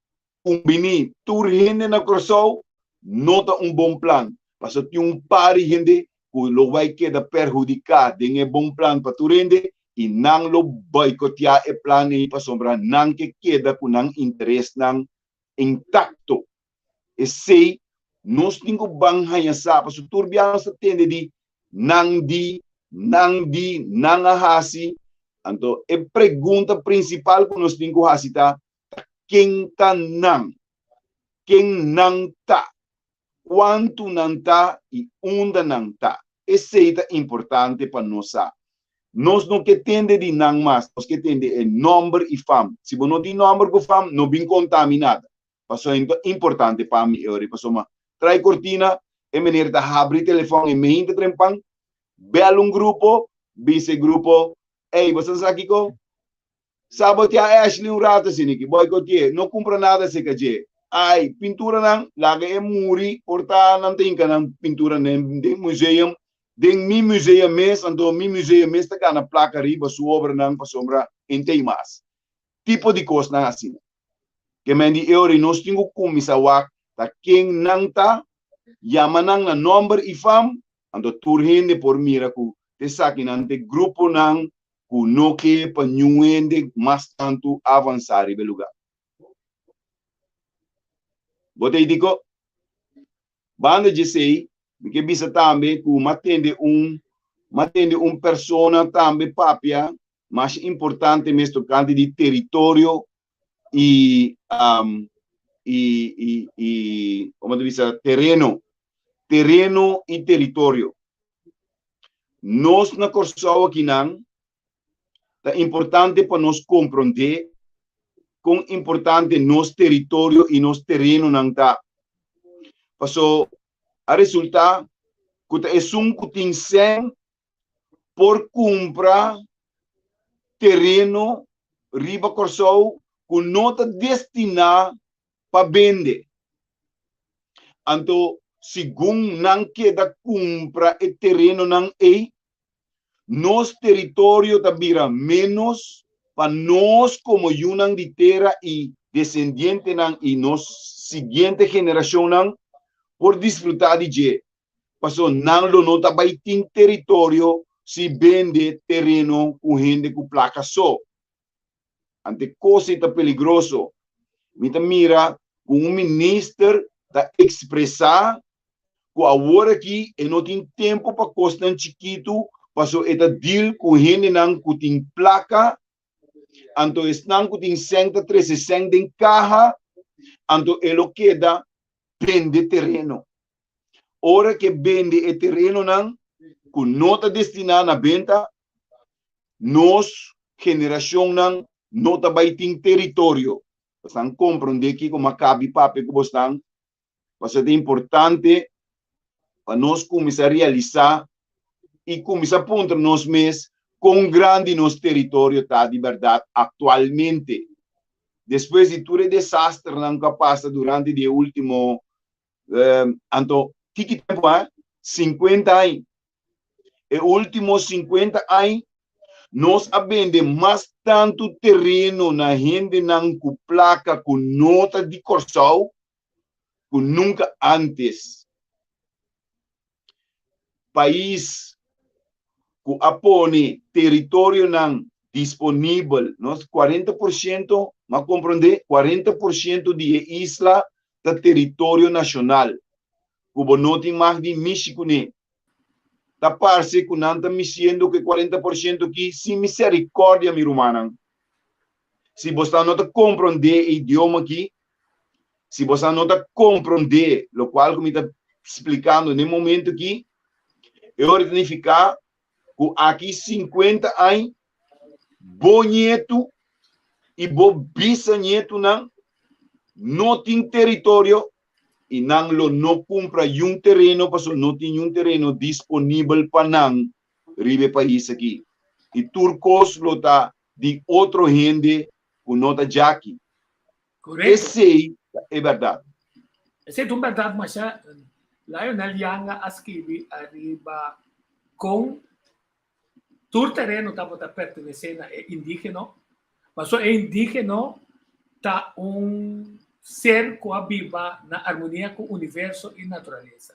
bini tu rende na corso, nota bom plano. Paso tem par de gente que lo vai quedar perjudicar de bom plano para tu rende e não lo boicotear o plano e para sombra não que queda com não interesse não intacto. E sei nós temos que banhar essa paso turbiano se tende de não ahasi. Então a pergunta principal que nós temos que fazer tá quem tá quanto não está e onde não está. Esse é importante para nós. Nós não que tende de não mais, nós que tende de número e fama. Se você não tem número e fama, não vem contaminada. Passou é importante para mim. Passou uma trai cortina, e menina tá abre telefone e me entra trempang, belo grupo, vice grupo, ei, você está aqui com? Sabe a Ashley rato assim, que boicoteia, não compra nada se quer. Ai, pintura nang lagi muri porta nang tingka nang pintura de museum ding mi museum mes ando mi museum mes ta na placa riba su obra nang pasombra intei mas tipo de coisa nang assim que mendi euri nós tingo kumisawak ta king nang ta yamanang na number ifam ando turhinde por miraku te sakin ante grupo nang ku noke panyuende mas tanto avançar ibe lugar. Botei digo, banda de sei, que bisa também que matende persona também papia, mais importante mesmo tocante de território e como tu diz, terreno e território. Nós na Corsao aqui não, é importante para nós compreender quão importante nosso território e nosso terreno não está. Passou a resultar que é que tem 100 por comprar terreno riba corsou com nota destinada para vender. Então, segundo não queda compra e terreno não é, nosso território vira menos para nós como unang de terra e descendente não e nossa seguinte geração não por desfrutar de je. Passou não lo nota vai ter território se vende terreno com gente com placa só. Ante coisa está peligroso. Mita mira com ministro da expressar que agora aqui e não tem tempo para costar chiquito, passou eta deal com gente não que tem placa, anto estão que tem 160 em carro, anto ele queda vende terreno. Ora que vende o terreno não com nota destinada na venda, nós geração não vai ter território. Estão compreendendo aqui como cabe papo que vocês mas é importante para nós começar a realizar e começar a apontar nós mesmos quão grande nosso território está de verdade atualmente. Depois de todo o desastre que passa durante o último que tempo é? 50 anos. E últimos 50 anos nós vendemos mais tanto terreno na gente não com placa com nota de corsal que nunca antes. País que apone território não disponível, nós 40%, mas compreender 40% de isla da território nacional. Que não tem mais de México nem. Da parte que não está me dizendo que 40% aqui, sem misericórdia, meu irmão. Se você não está compreender o idioma aqui, se você não está compreender, o qual que me está explicando no momento aqui, eu vou significar que aqui 50 anos, bom neto e bom bisneto não tem território e não compra um terreno, porque não tem um terreno disponível para não ribe país aqui. E turcos lo tá de outro gente que não está já aqui.
Correto.
Esse é verdade.
Essa é verdade, mas lá eu não lianga escrevi arriba com todo terreno está pertencendo a indígena, mas o indígena está ser que vive na harmonia com o universo e natureza.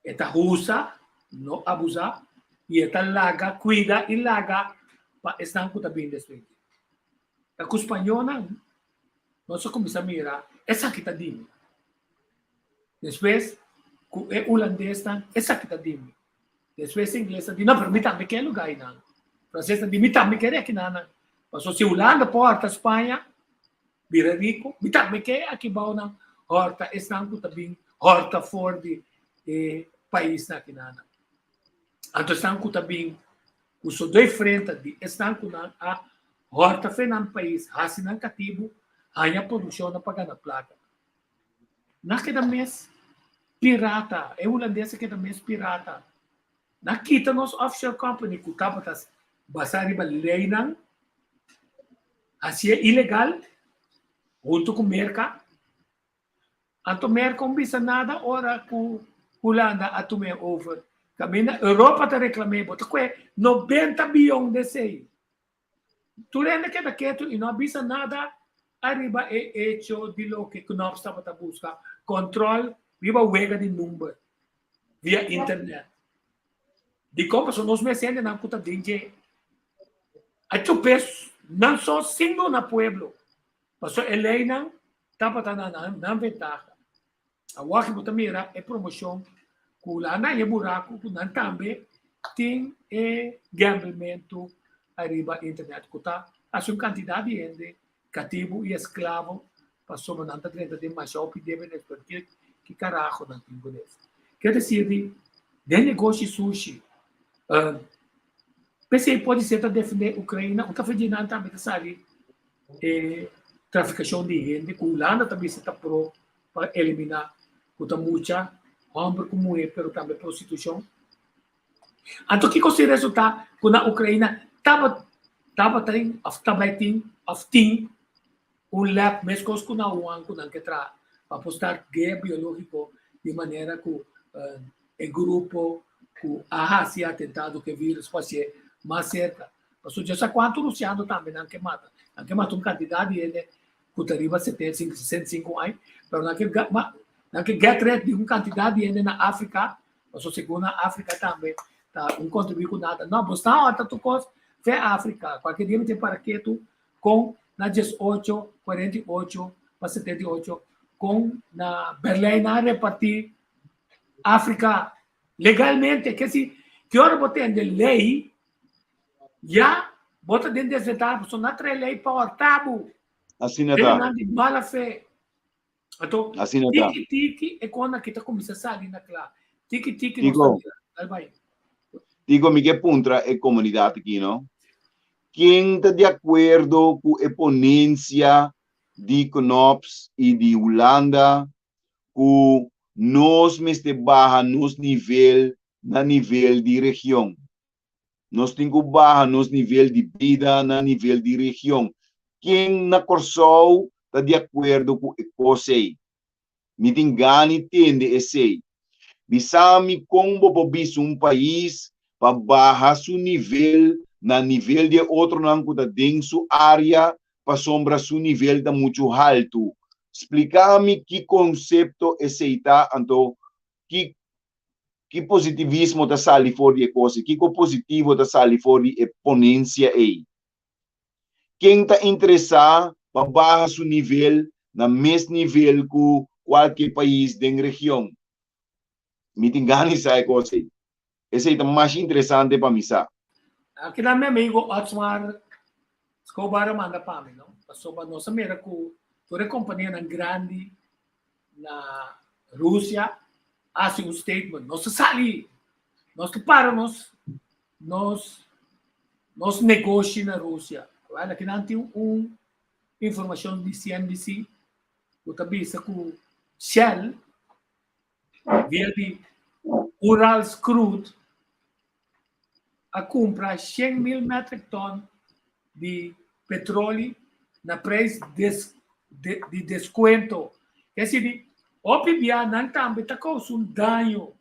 Esta usa, não abusa, e esta laga, cuida e laga para estar com bem destruído. A espanhola, nós começamos a mirar, essa que está dime. Depois, o holandês, essa que está dime. Depois, o inglês, não, permita-me que é lugar, não. Francês, permita-me que é aqui, não. Mas se Holanda porta Espanha, vira rico, me que aqui bauna horta estanco também horta for de país na kinana. Anto estanco também os dois frente de estanco na a horta fenan país hasinan cativo hanya produção na pagana placa. Na que da mês pirata, é holandesa que da mês pirata. Na kita nos offshore company que tapatas basari baleinan assim é ilegal junto com merca, anto merca não bisa nada, ora com Holanda a tomar over. Camina Europa te reclamei, porque é 90 bilhões de sei. Tu lembra que daquilo e não bisa nada, arriba é hecho de lo que nós estava a buscar. Control, viva huega de número, via internet. De como são nós mexendo na puta dinge. A tu peso, não só single na pueblo. Mas Helena estava na ventaja. A Waki Botamira é promoção que lá na buraco que não também tem gamblemento arriba internet que está a sua quantidade de gente cativo e escravo passou a 30 de mais ou deve porque que carajo não tem isso. Quer dizer de negócio sushi Pensei pode ser para defender a Ucrânia, o Tafedinanta também está ali, traficação de gente, que a Holanda também está pro para eliminar, com muita homem como é, mas também prostituição. Então, o que você resulta quando a Ucrânia estava tem lab mesmo com a UAN, com a que para apostar guerra biológico de maneira que o grupo que se ha tentado que vírus fosse mais cerca. Mas já sabe quanto Luciano também não que mata uma quantidade de que arriba 65 anos, mas que get rid de uma quantidade de na África, mas segundo a África também tá contribui com nada. Não, mas não, tá tu coisa fe África, qualquer dia tem para que tu com na 18, 48 para 78 com na Berlim na repartir África legalmente, que se que hora botem de lei já bota dentro desse etapa, só não traz lei para o tabu.
Assim não tá.
De mala fé. Então,
Assim não tá.
tiki é quando que está começando a sair na clara. Tiki não sabe.
Digo, Miguel Puntra é comunidade aqui, não? Quem está de acordo com a ponência de CNOPS e de Holanda, com nós mesmo barra nos nível, na nível de região. Nós temos que barra nos nível de vida, na nível de região. Quem na Corsol está de acordo com a coisa aí? Me engane, entende esse. Bisami como bobis país para barrar seu nível na nível de outro não da denso área para sombra seu nível da muito alto. Explicar-me que conceito esse está, então que positivismo da sali fora de coisa, que positivo da sali fora de ponência aí. Quem está interessado para barrar seu nível na mesmo nível que qualquer país da região. Me engane essa coisa. Esse é o mais interessante para mim.
Aqui na meu amigo Otmar Escobar manda para mim, não? Passou para nós mira que toda companhia grande na Rússia faz um statement, nós saímos, nós paramos, nós negociamos na Rússia. Aqui não tem informação de CNBC, que também está com Shell, via de Urals Crude, a comprar 100.000 metric ton de petróleo na preço de desconto. Quer dizer, o PBA não também está causando dano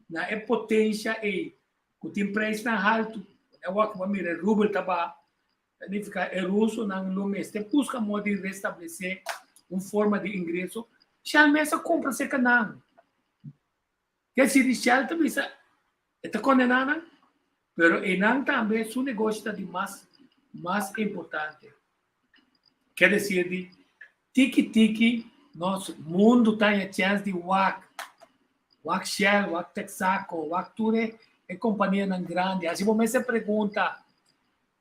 na potência e que tem preço na alto. Eu acho que o rublo está significa é russo não lumes. Tem busca modo de restabelecer uma forma de ingresso. Shell mesmo compra seca não. Quer dizer, Shell também está condenado, mas e não também seu negócio está de mais importante. Quer dizer, tiki nosso mundo tem a chance de WAC Shell, WAC Texaco, WAC tudo é companhia grande. Assim, você pergunta,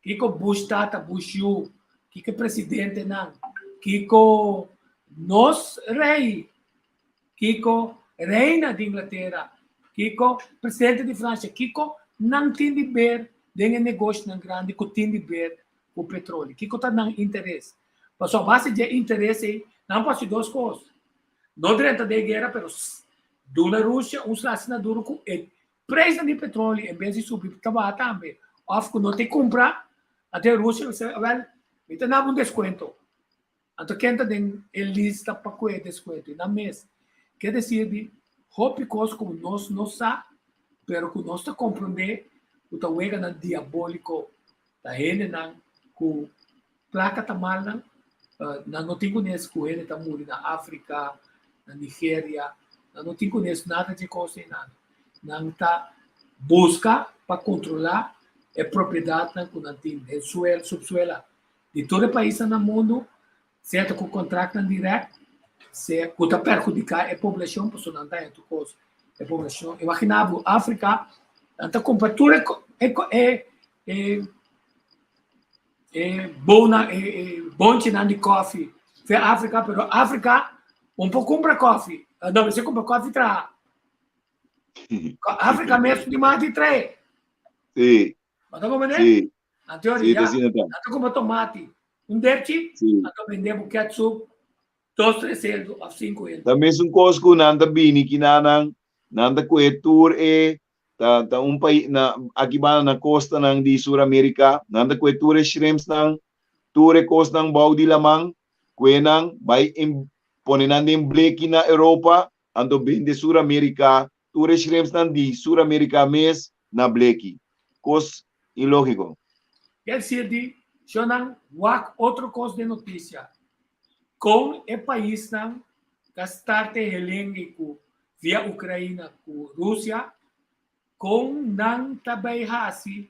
que Bush Tata, Bush U, que presidente não, que nós rei, que reina de Inglaterra, que presidente de França, que não tem de ver de negócio grande, que tem de ver o petróleo, que está não interesse. Mas a base de interesse não pode ser duas coisas. Não durante a guerra, mas na Rússia, um assinador com preço de petróleo, em vez de subir para também. Of que não tem que comprar, até a Rússia, você vai ter um desconto. Então, quem tem lista para comer desconto na mesa. Quer dizer, houve coisas como nós não sabemos, mas que nós compreendemos, que está wega diabólico, da gente com placa tá mal, não tem conhece que ele está morrendo na África, na Nigéria, não tem conhece nada de coisa nada. Não está busca para controlar a propriedade que não tem, é suelo, subsuelo. De todo o país no mundo, certo que o contrato direto, se está perjudicar a população, porque não tem outra coisa. A população, imaginava a África, então cobertura bom de coffee. Foi África, mas África pouco compra coffee. Não, você compra coffee tra. África mesmo de mais de 3.
Sim.
Mas como é?
Sim,
A
sim,
teoria,
assim não tá.
até como tomate, derchi,
Sim.
até vendemos ketchup, 200, 300 a 500.
Da mesmo coisa que nanda bini kinanang nanda ko tour ta um país na aqui ba na costa ng di Sur America nanda ko tour shrimps ng tour costa ng Baudi lamang kuenang bay ponenan din bleki na Europa ando bende Sur America tour shrimps ng di Sur America mes na bleki cos ilógico.
Quer dizer, eu não outro coisa de notícia. Com o país não gastar helengue via Ucrânia com Rússia, com não também hasi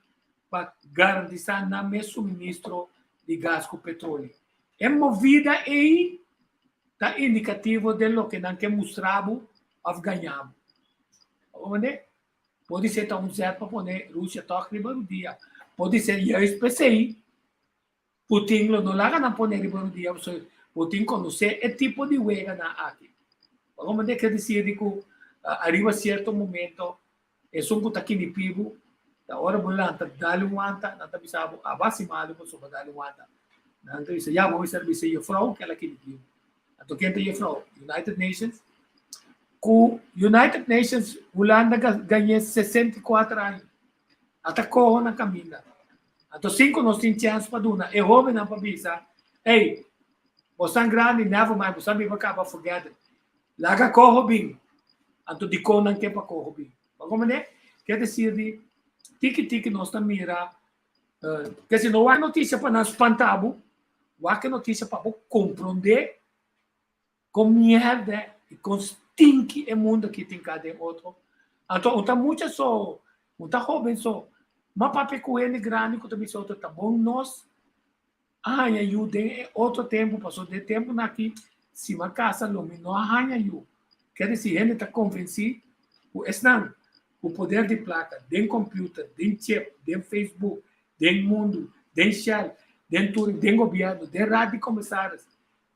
para garantir na me suministro de gás com petróleo. É movida aí tá indicativo de lo que não que mostramos a ganhamos. Pode ser tão certo para poner Rússia toca no dia. Pode ser eu especiei. Putin não larga na poner no dia. Putin conhecer o tipo de guerra na aqui. Vamos ver que dizer que arriba certo momento é só que tá aqui no pivo. Da hora bola tá dali wanta, não tá bisabo abasi malo com sobre dali wanta. Não tá isso já vamos serviço e frau que ela aqui no pivo. Então quem tem frau United Nations. Com United Nations Holanda ganhou 64 anos. Até corro na caminha. Então 5 nós temos chance para duna. É jovem na pabisa. Ei, você grande never mais, você me vai acabar forget. Laga corro bem. Então de conan que para corro bem. Mas como é? Quer dizer de tiki nós estamos mira. Quer dizer não há notícia para nós espantar, não há notícia para compreender como merda e com stinky é mundo que tem cada outro. Então tá muito só, muito jovem só. Mas para com ele grande que também só tá bom nós. Ajuda outro tempo passou de tempo aqui se uma casa lume não ajuda. Quer dizer ele está convencido o não o poder de placa, de computer, de chip, de Facebook, de mundo, de Shell, de tudo, de governo, de rádio comissários,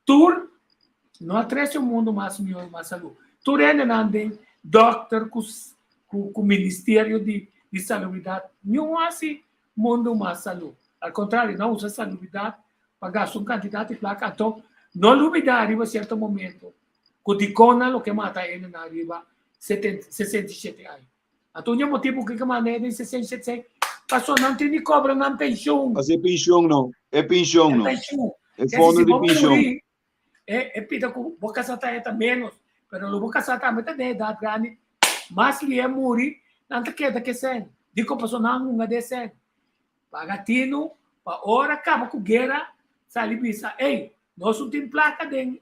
tudo não atrasa o mundo mais melhor mais saúde. Tudo é nem doctor com o Ministério de Salubridade, não há assim mundo mais saúde. Ao contrário, não usa salubridade para gastar um candidato de placa. Então, não lubida arriba certo momento, com dicona o que mata ele na arriba 67 anos. Então, o motivo que maneira de 67 passou não tem cobra não pensão.
Mas é pensão não, é pensão não. É fundo de pensão.
É pida com boca sata menos, pero lo boca sata meta de idade grande, mas lhe é muri, não te queda que sen. Dico passou não uma de sen. Pagatino, para hora acaba com guerra, sali bisa. Ei, nós não tem placa de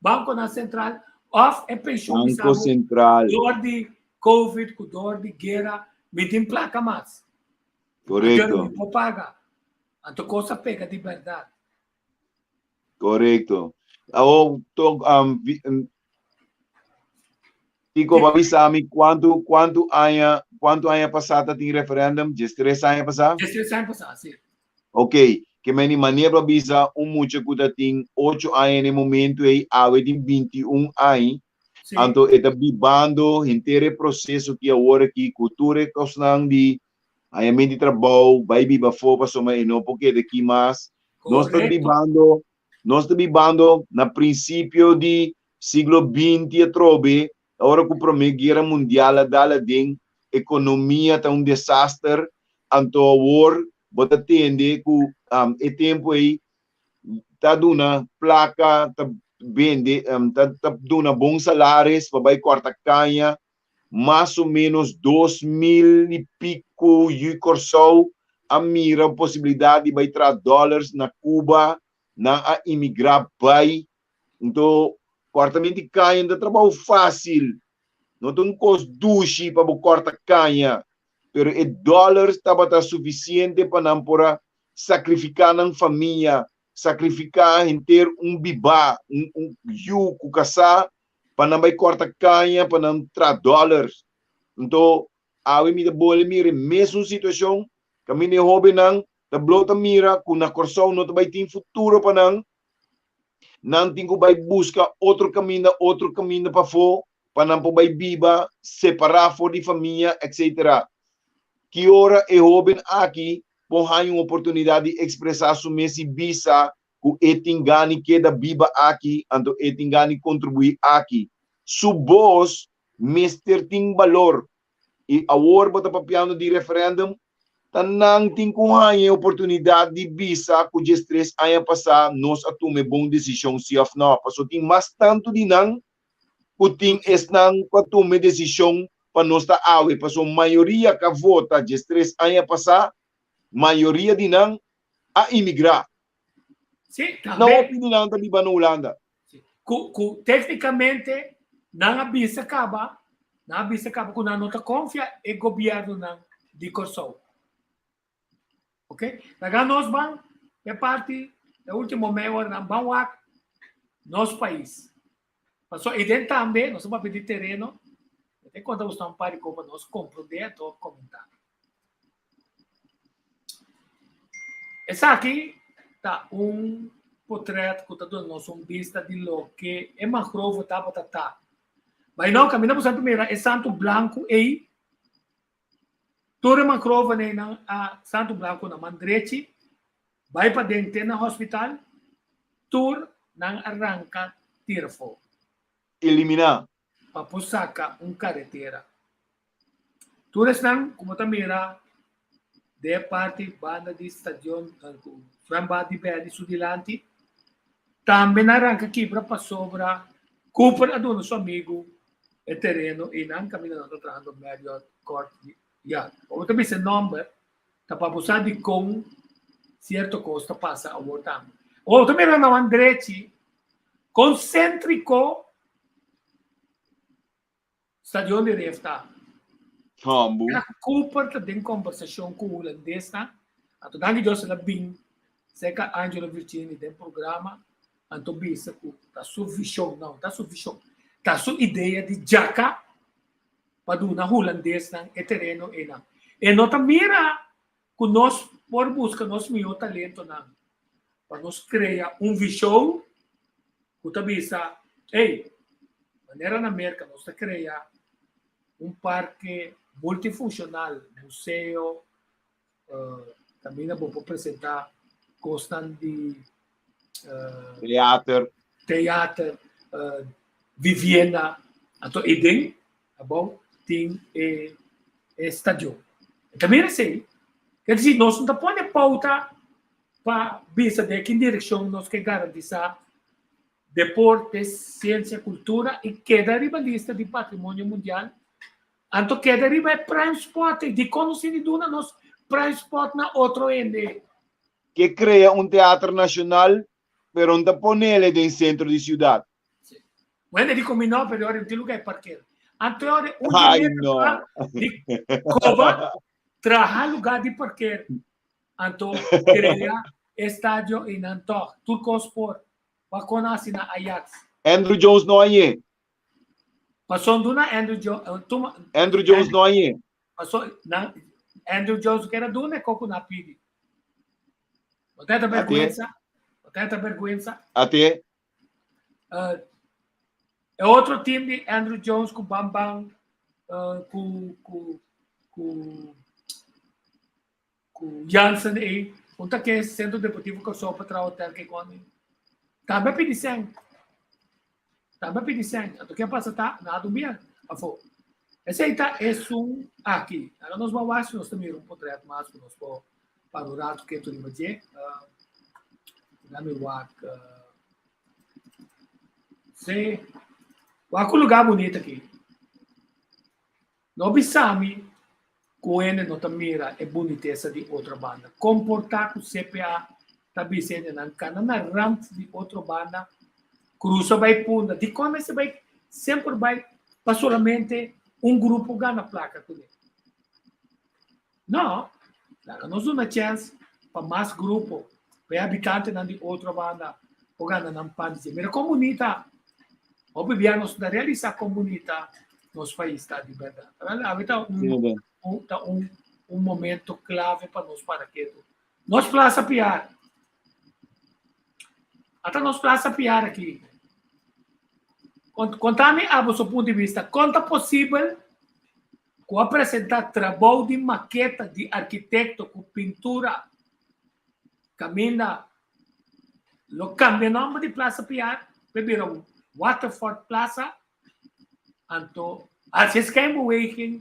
Banco na Central, off é pensão.
Banco Central.
Dor de Covid, com dor de guerra, me tem placa mais.
Correto.
Não paga. Então, coisa pega de verdade.
Correto. Tico, avisame quanto haya passado tem referendum? De 3 anos passado?
De 3 anos passado, sim.
Ok. Que me maneira avisa mucho que tem 8 anos no momento e ave tem 21 anos. Então, está vivendo inteiro processo que agora que cultura costuma de aí de trabalho, vai viver fora soma e não porque daqui mais nós estamos vivendo na princípio de século 20 a trobe, agora que a primeira guerra mundial dala den economia tá desastre, então agora bota tende que é tempo aí tá dando placa tá vende tá dando bons salários para vai cortar canha mais ou menos 2.000 e pico e corso a mira a possibilidade de entrar dólares na Cuba na imigrar pai então quartamente canha de trabalho fácil não tem custo duche para cortar canha pero o dólar estava suficiente para não por sacrificar na família sacrificar em ter bibá yuco caçar para não vai cortar canha para não entrar dólares então a me da bola mira mesmo situação que me hobby não da blota mira com na corção não vai ter futuro para não tem que vai buscar outro caminho para fora para não vai viver separar fora de família etc que ora é jovem aqui, por uma oportunidade de expressar sua visa, que etingani queda viva aqui, então etingani contribuir aqui. Su voz, mister ting valor, e a hora bota papiano de referendum, tanang ting kuhanya oportunidade de visa, cuja stress aya passar, nós atume bom decisão se of não, passo ting mas tanto de nang, kuting es nang patume decisão para nós ta awe, passo maioria que vota de stress aya passar, maioria de nang a imigrar.
Sim,
Não
também.
opinião da Biba na Holanda.
Tecnicamente, não avisa acaba com a nota confia e governo de Kosovo. Ok? Daí nós vamos, é parte da última meia hora, nós vamos a nosso país. Passou, e dentro também, nós vamos pedir terreno, até quando nós estamos para como nós compreender, ou comentar. Essa aqui tá portrait que está dando uma vista de lo que é Mangrove tá. Mas não, caminhamos a primeira, é Santo Blanco e Torre Mangrove a Santo Blanco na Mandrete, vai para dentro na hospital, tour nang arranca tirfo.
Eliminar.
Para pusaka carretera. Tours nang, como tá mira, de parte banda de estação, Framba de Beli Sudilante, também arranca aqui para sobra, Cooper a dono seu amigo, é terreno, e não caminhando atrás do Marriott Court. Ou também esse nome, tá para usar de com certo custo passa a voltar. Ou também na Andretti, concêntrico, estação de Refta.
Hambu.
Cooper tem conversação com o holandês, tá? Ato dangi José Labin, seca Angelo Virginie tem programa, anto bisa ku tá sua visão, não, tá sua visão, tá sua ideia de jaca para na holandês não é terreno e não. E nota mira que nós por busca nós meu talento não, para nós criar visão que tá bisa, maneira na América nós tá criar parque multifuncional, museu, também vou apresentar gostam de teatro, vivienda, então idem, tá bom? Tem estádio. Também assim, quer dizer, nós não podemos pauta para visa de que direção nós que garantizar deporte, ciência, cultura e queda rivalista de patrimônio mundial. Então queda rival é prime spot de conhecimento nós prime spot na outro ende.
Que cria teatro nacional, pero não põe ele em centro de cidade.
Quando ele combinou, pero ora tem lugar para parqueiro. Então ora de Cuba traha lugar de parqueiro. Então cria estádio em Antoch, Turcosport, para conhecer na Ajax.
Andrew Jones não é.
Passou na Andrew
Jones não é.
Passou na Andrew Jones que era do né coco na pidi. Tenta vergüenza.
Até.
É outro time de Andrew Jones com Bambam, com Jansen e onde que é centro deportivo que só para o hotel que quando também pedi sangue. Então que passa tá nada bem, afo. Esse aí tá é aqui. Agora nós vamos nós também portrait mais que nós para o rato que tu lhe dizer. Nome se o lugar bonito aqui. Não bisami com ele não mira é boniteza de outra banda. Comportar com CPA tá bisendo na cana na ramp de outra banda. Cruza vai punda. De como você vai sempre vai para solamente grupo ganha placa com ele. Não. Nós uma chance para mais grupo, para habitantes de outra banda, ou ganha na pandemia. Mas a comunidade, obviamente, nós realizar a comunidade nos países da liberdade. Um momento clave para nós para aquilo. Nós plaça piar. Até nós plaça piar aqui. Contame a vosso ponto de vista, quanto é possível com apresentar trabalho de maqueta de arquiteto com pintura, caminha, lo cambia nome de Plaza Piar, beberam Waterford Plaza, anto, assim é que é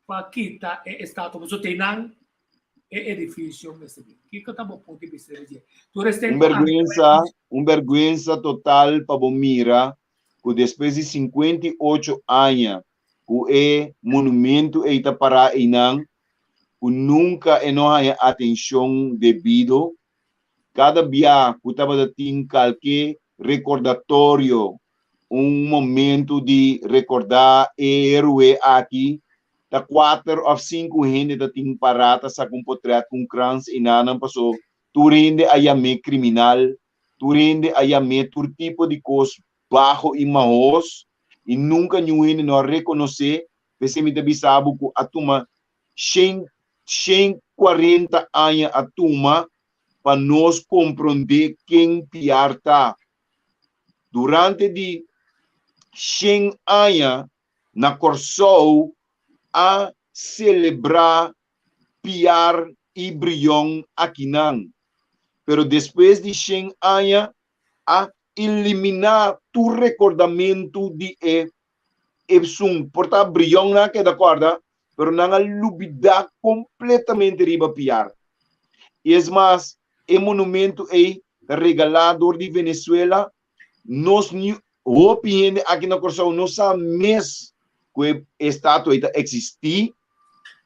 para kita e estado, mas o tenang e edifício, mas que eu estava ponto de vista de
um vergüenza total para Bomira, que depois de 58 anos, que é monumento e para inang, que nunca não há atenção devido, cada dia que estava tendo qualquer recordatório, momento de recordar herói aqui, da 4 ou 5 gente da ting parata sa kung potret kung krans inanang paso turinde ayame criminal turinde ayame tur tipo de cos bajo e mahos e nunca nyuhin no reconocer pese mi bisabo ko atuma 40 anos atuma para nós compreender quem piarta durante de 100 anos na Corsou a celebrar piar e brilhão aqui não. Pero depois de 100 anos, a eliminar tu recordamento de Epsum. Portanto, brilhão não é da corda, pero não a lubida completamente riba piar. E é mais, o monumento é regalador de Venezuela, nós opinião aqui na Corsão, não sabemos que estátua existir,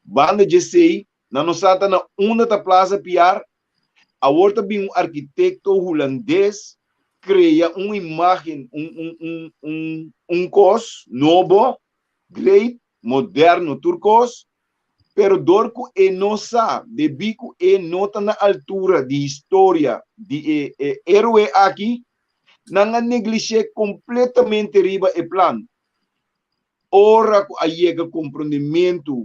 banda de sei, na nossa na uma da Plaza Piar, a outra bem arquiteto holandês cria uma imagem, cos novo, great, moderno, turcos, pero dorco e não sabe, de bico e nota na altura de história de herói aqui, não negligencia completamente riba e plano. Ora que chega compreendimento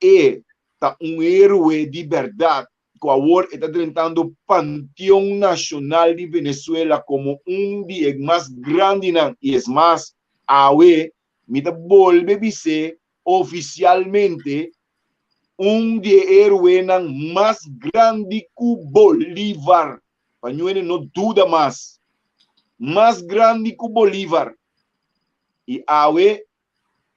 que tá herói de verdade, que agora está tratando o Panteão Nacional de Venezuela como dos mais grandes e é mais, me volve a dizer oficialmente dos heróis mais grande que Bolívar. Para não dúvida mais grande que Bolívar. E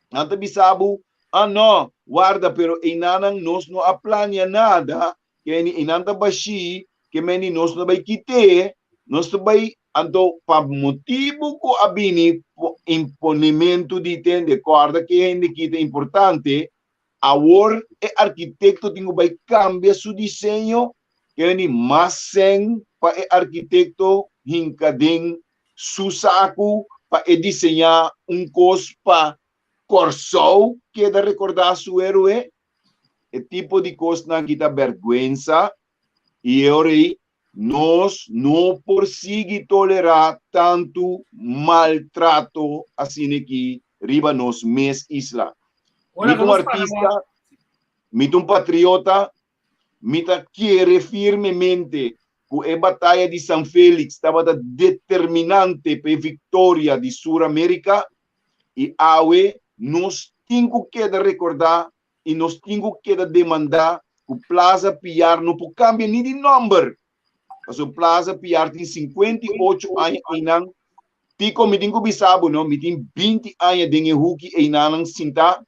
Anta bisabo, não, guarda, pero inanang nos no aplania nada, que inanta bashi, que meni nos no vai kite, nos no vai, anto, pa motivo ko abini, imponimento de tende, corda que hindi kita importante, awor e arquitecto tingo vai cambia su diseño, que ni mas sen pa e arquitecto hinkading susaku pa e diseñar cos pa Corsou, que de recordar su héroe, o tipo de coisa que kita vergüenza, e ora nós não conseguimos tolerar tanto maltrato assim que riba nos mes isla. Mito artista, mito patriota, mita quiere firmemente que a batalha de San Félix estava determinante para a vitória de Suramérica e nós temos que recordar e nós temos que demandar que o Plaza Piar não pode cambiar nem de número. Porque o Plaza Piar tem 58 anos e não tico me tenho bisabo, não, me tem 20 anos de huki e não sinta.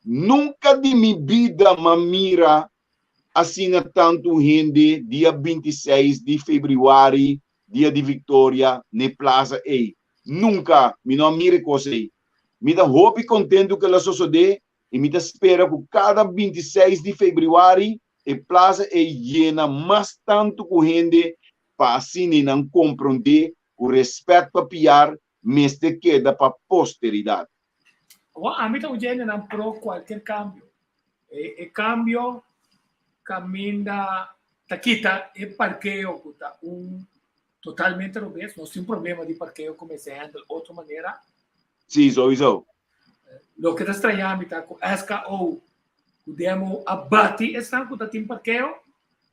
Nunca de minha vida mamira assim tanto gente dia 26 de fevereiro, dia de Vitória, na Plaza E. Nunca me não mire coisa aí. Me dá hope e contento que ela sucede e me dá espera que cada 26 de fevereiro a plaza é llena mais tanto com gente para assim não compreender o respeito para piar, mas te queda para a posteridade.
A mim está usando não pro qualquer cambio. E cambio caminha taquita e parqueio tá totalmente revés. Nós temos problema de parqueio começando de outra maneira.
Sim, sowieso.
Lo que está estranhando está com SKO, podemos abater esse com o time parqueio,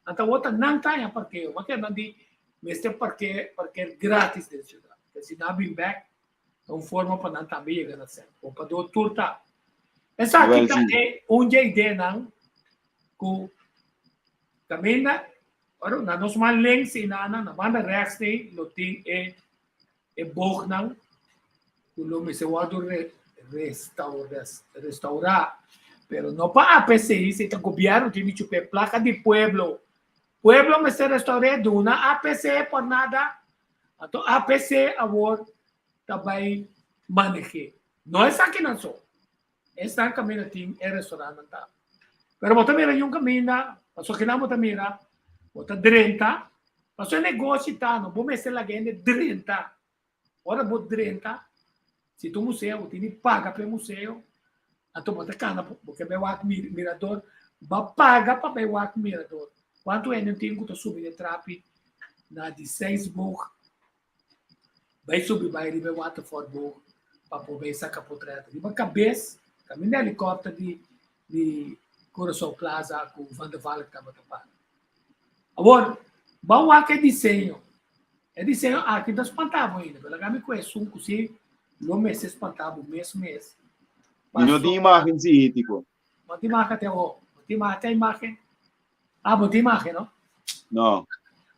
então outra não tem parqueio, mas que não de, mas tem parqueio grátis dentro da cidade. Se não vem back, é uma forma para não também chegar na centro. Ou para do turta, Essa aqui
Well,
tá
sim.
é onde a ideia não que também na nos maleng si nana na banda rechts nem no ting é bom não que o me se wado restaurar pero no para APCI se tá governo tem que ter placa de pueblo me se restaurar de uma APC por nada então APC agora também maneje não é aqui não só esta caminho tem é restaurante tá pero bota mira yung caminho passo que não bota mira bota 30 passo é negócio tá não vou mexer lá gente 30 ora bota 30 se tu museu tem paga para museu então bota cana porque vai o mirador vai paga para vai o mirador quanto é não tem que subir de trape na de 6 burro vai subir vai river waterford burro para poder sacar portreto de uma cabeça caminho de helicóptero de Coração Plaza com o Van der Valle que estava tapado agora vamos lá que é desenho aqui das espantava ainda pela gama conheço um que não me se espantava mesmo
E não tem imagem, sim, tipo.
não tem marca até o tem imagem não tem imagem não
Não.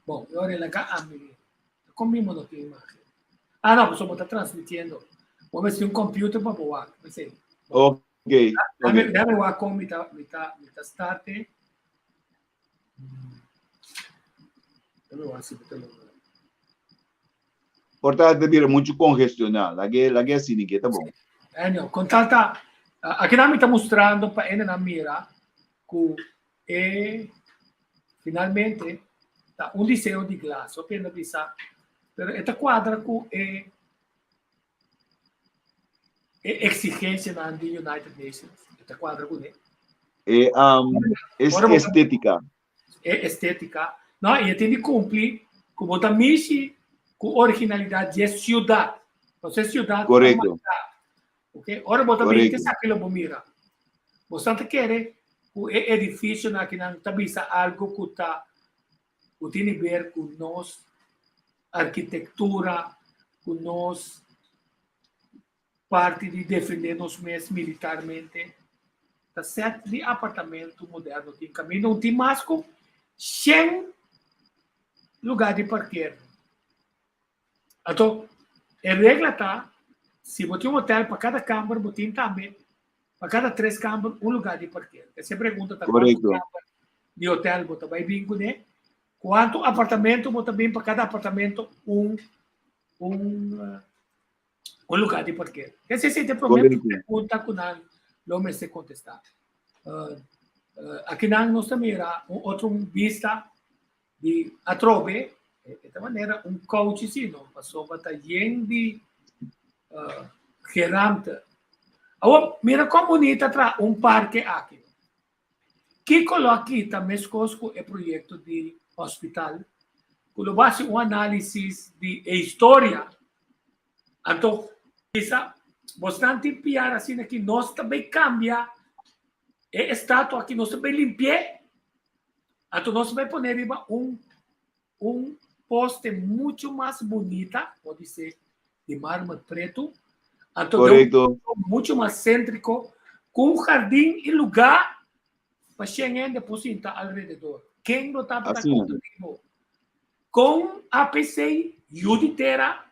bom eu olhei lá cá como não tem imagem não só está transmitindo vamos ver se um computer para boa não sei
Ok.
deve voar como me tá start deve voar se
Portanto, deve muito congestionado. Lá é assim, que tá bom.
não, com tanta aqui não me está mostrando para ele na mira que finalmente tá desenho de glass só para pensar pero esta quadra que é exigência na United Nations esta quadra que
É estética.
é estética não e tem de cumprir com botar mexi com originalidade de cidade você cidade
Correto.
ok ora botar
Correto.
mexi aquilo bomira você quer o edifício na que não tabisa algo que tá o tem a ver com nós arquitetura com nós parte de defender-nos mesmos militarmente tá certo de apartamento moderno tem caminho não tem mais com 100 lugar de parqueiro então a regra tá se você tem um hotel para cada câmara você tem também para cada 3 câmaras um lugar de parqueiro essa pergunta tá
Correto.
de hotel você vai vir com né quanto apartamento você tem para cada apartamento um lugar de parqueiro esse é o problema que pergunta com não me se contestar aqui nós também era outro vista de atrobe de maneira coach sim não passou batalhão de gerante agora mira como bonita tra parque aqui que coloca aqui também conosco é projeto de hospital quando base análise de história então essa bastante piar assim que nós também cambia é estátua aqui nós também limpar então nós vai poner um poste muito mais bonita pode ser de mármore preto então muito mais cêntrico com jardim e lugar para chegar depois está ao redor quem não está com APC Juditera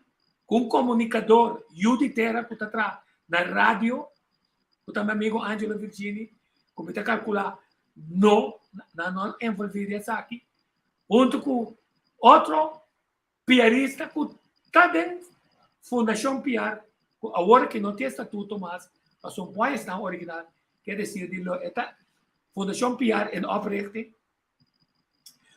com comunicador Juditera que está atrás na rádio o meu amigo Angelo Virgini como está calcular não envolver essa aqui junto com outro piarista que está dentro Fundação Piar agora que não tem estatuto mas um põe está original quer dizer esta Fundação Piar em operate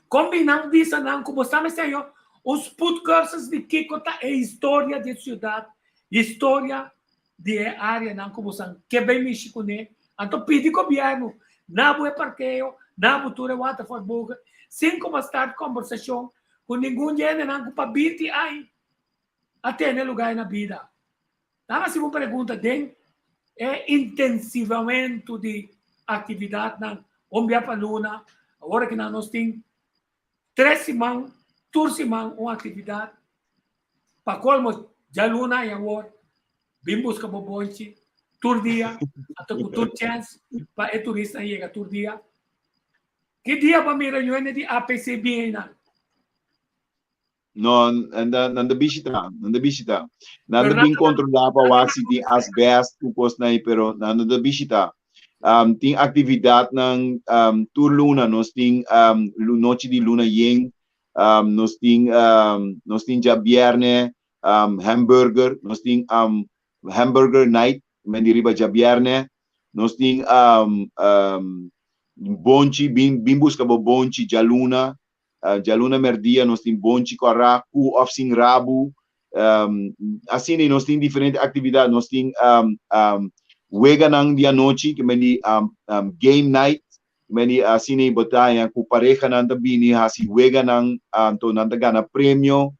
combinando isso não como estamos dizendo os podcasts de Kiko tá é história de cidade história de área não como são que bem mexico né então pedi governo não é parqueio não botura Waterford Burger sem como estar conversação com ninguém gente não para 20 aí até no lugar na vida tá mas uma pergunta tem é intensivamente de atividade na Ombia Paluna agora que nós temos 3 semanas, 2 semanas, uma atividade para colmo já luna e agora vim buscar bobonche tur dia, atau ku tur chance, pa turista chega tur dia. Que dia pa mira yun di APCB na?
No, nanda bisita. Nanda bin controlar pa waksi ting asbest kupos na pero nanda bisita. Ting atividad ng Tour Luna, nos ting Noche de Luna Yeng, nos ting ja bierne hamburger, nos ting hamburger night, mandiriba ja bierne, nos ting bonchi, bin busca bo bonchi ja Luna, Jaluna Merdia, nós temos bonchi corra, cu ofsing rabu, assim nós temos diferentes atividades, nós temos wega nang dia noite, que meni game night, meni assim batalha com pareja nanda bini, assim wega nang to nanda gana prêmio,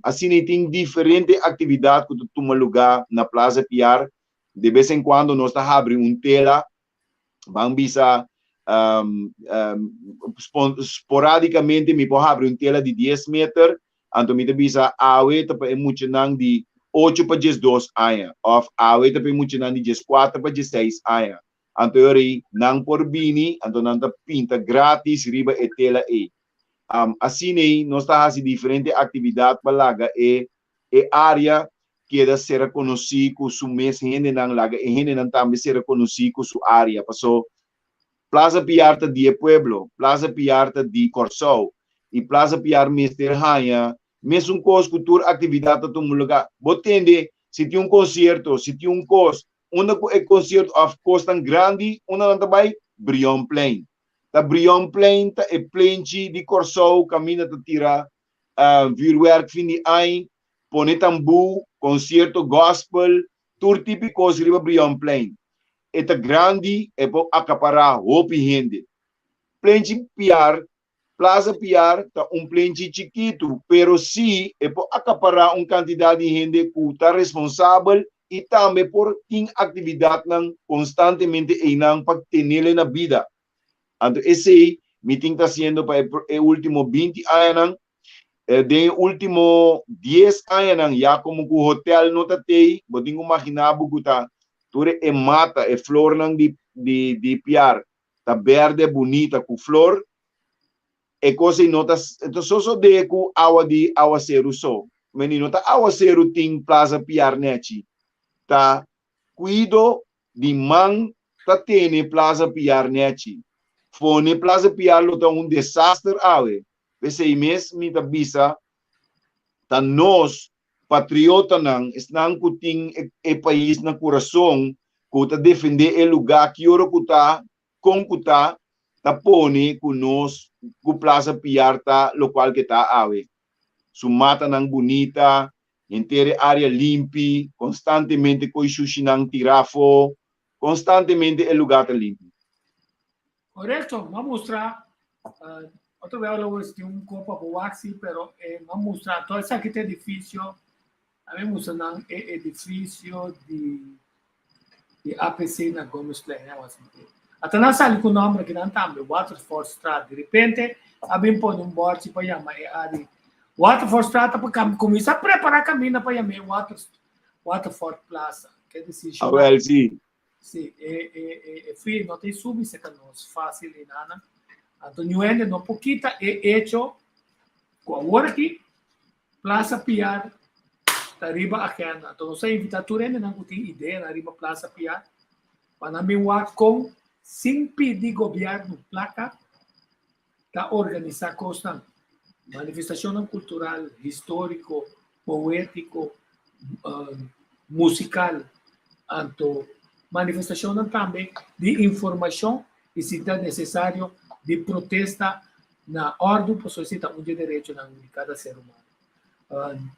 assim tem diferentes atividades que tu lugar na Plaza Piar, de vez em quando nós tá abrindo tela, vamos bisa sporadicamente me pode abrir tela de 10 metros, então me bisa awe tapi muito nang de 8 para 12 anos, of awe tapi muito nang de 4 para 16 anos. Então eu nang por bini, então nang pinta grátis riba e tela e. Assim aí nós tá fazendo diferente atividade para laga e área que deve ser conhecido com su mês gente nang laga e gente nang também ser conhecido com su área, passou Plaza Piarta de Pueblo, Plaza Piarta de Corsou e Plaza Piar Mister Hanha, mesmo com cultura, atividade todo lugar. Botende, se tem concerto, se tem coisa, concerto of cost tão grande, não também Brion Plain. Ta Brion Plain ta plenchi de Corsou, caminha ta tira virwerk fim de ano, pone tambu, concerto gospel, tour típico riba Brion Plain. Eta grande é para acaparar roupa e rende. Plenty Piar, Plaza Piar, tá plenty chiquito, pero sim é para acaparar quantidade de rende que está responsável e também por ter atividade constantemente e não para ter na vida. Então, esse meeting está sendo para o último 20 anos, de último 10 anos, já como o hotel não está aí, vou imaginar que está Ture é mata, é flor nang de piar, tá verde, bonita, com flor, é coisa nota, então só de com água de aguaceiro só, menino, tá aguaceiro tem plaza piar neti, tá cuido de man, tá tene plaza piar neti, fone plaza piar lo tá desastre ave, esse mês me tá bisa, tá nós patriota nang isnang kuting e país na coração kuta defender o lugar que oro kuta com kuta tapone kunos ku Plaza Piarta local que tá ave sumata nang bonita inteira área limpi constantemente com sushi nang tirafo constantemente o lugar tá limpo.
Correto, vamos mostrar outra vez tem copa boaxi, pero vamos mostrar todo esse aqui é edifício. Abbiamo usato un edificio di APC na Gomes Plain. At nasali ko nombre che non tambe Waterford Strat. Di repente abbiamo poi un board pa yama di Waterford Strat pa comincia a preparar cammino pa yama Waterford Plaza. Che dici?
Well, sì.
Sì, e qui non ti subi se che non facile nana. Antonio ende no poquita e hecho con aqui Plaza Piar Arriba agenda. Então, você invita a gente a ter ideia na Arriba Plaza Piar, para me com sem pedir governo placa, para organizar coisas, manifestação cultural, histórico, poético, musical, então, manifestação também de informação e se é necessário de protesta na ordem para solicitar direito de cada ser humano.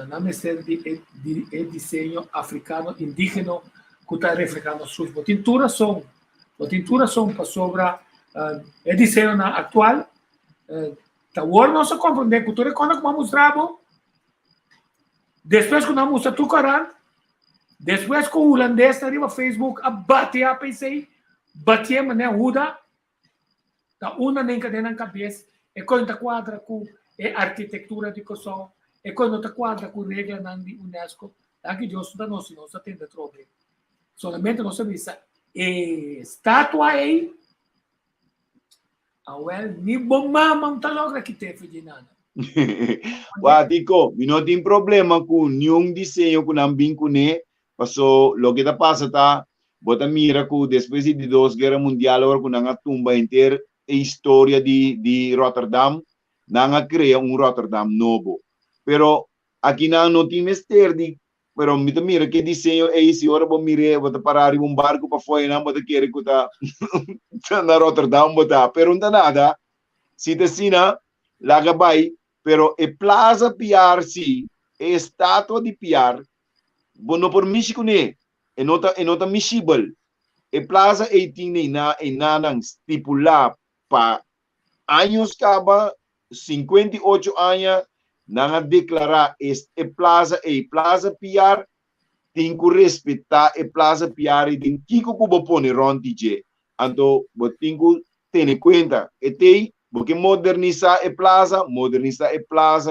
Na Ministério de Desenho Africano Indígena que está refletindo suas tinturas são para sobre o desenho atual. Tá agora nós compreendemos cultura quando vamos trabalhar. Depois que nós mostramos Tucaran, depois que o holandês está no Facebook a bater a PC, bater mané ruda, tá uma nem cadê na cabeça, e conta quadra com a arquitetura de Kosovo, E quando ti guarda con regola di UNESCO, anche giusto da noi non si attende troppo. Solamente non si vista e statua è ni bomma un talogra che te fai nada.
Guarda, dico, non tem problema con nenhum disegno con ambin con ne, passo lo che da passa ta, bota mira cu después di dos guerra mundial ora con una tumba intera e storia di Rotterdam, nanga crea un Rotterdam novo. Pero aqui não tem mester di, pero mira que disegno é esse ora bom mire, bota parar um barco para fora, não bota querer que tá na Rotterdam bota, pero não nada. Se decina laga vai, pero e plaza piar si, e estátua de piar, bono por México ne, e nota miscible. E plaza e tinha na nang stipula pa anos caba 58 anos nanga declarar este plaza piar tem que respeitar e plaza piar e tem que cubo pone ronti je anto botingo ter conta e tem porque modernizar e plaza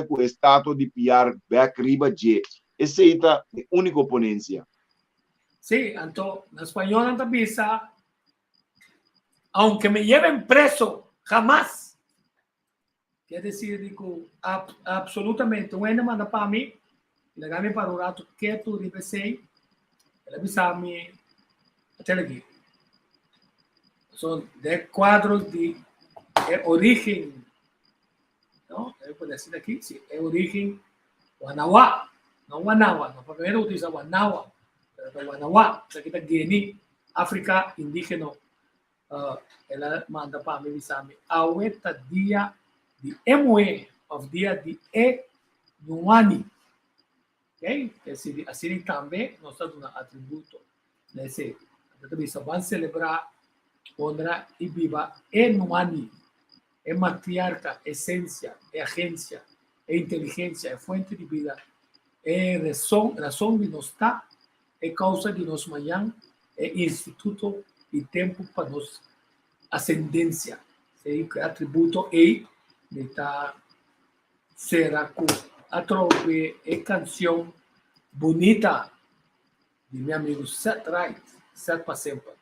com estátua de piar back riba je essa é a única oponência.
Sí, anto en español anta bisa, aunque me lleven preso, jamás. Quiere decir, digo, absolutamente, una manda para mí, le dame para un rato que tú ripesei, le bisa a mí, aquí. Son de cuadros de origen, ¿no? Puedo decir aquí, sí, de origen Guanawa, no Guanawa, no, primero utiliza Guanawa, pero Guanawa, o sea, que está Guinea, África indígena, ela manda para mí, bisa a mí, aueta dia de Emue, of dia de Enuani. Ok? Assim também, nós temos um atributo. Nesse, vamos celebrar, honrar e viva Enuani. É matriarca, essência, é agência, é inteligência, é fonte de vida, é razão de nós estar, é causa de nós manhã, é instituto e tempo para nós ascendência. Sei que atributo é nesta será com a trope e canção bonita de meu amigo Seth Wright, Seth para sempre.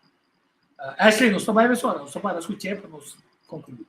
Ashley, não só vai ver só, não só para escutar para nos concluir.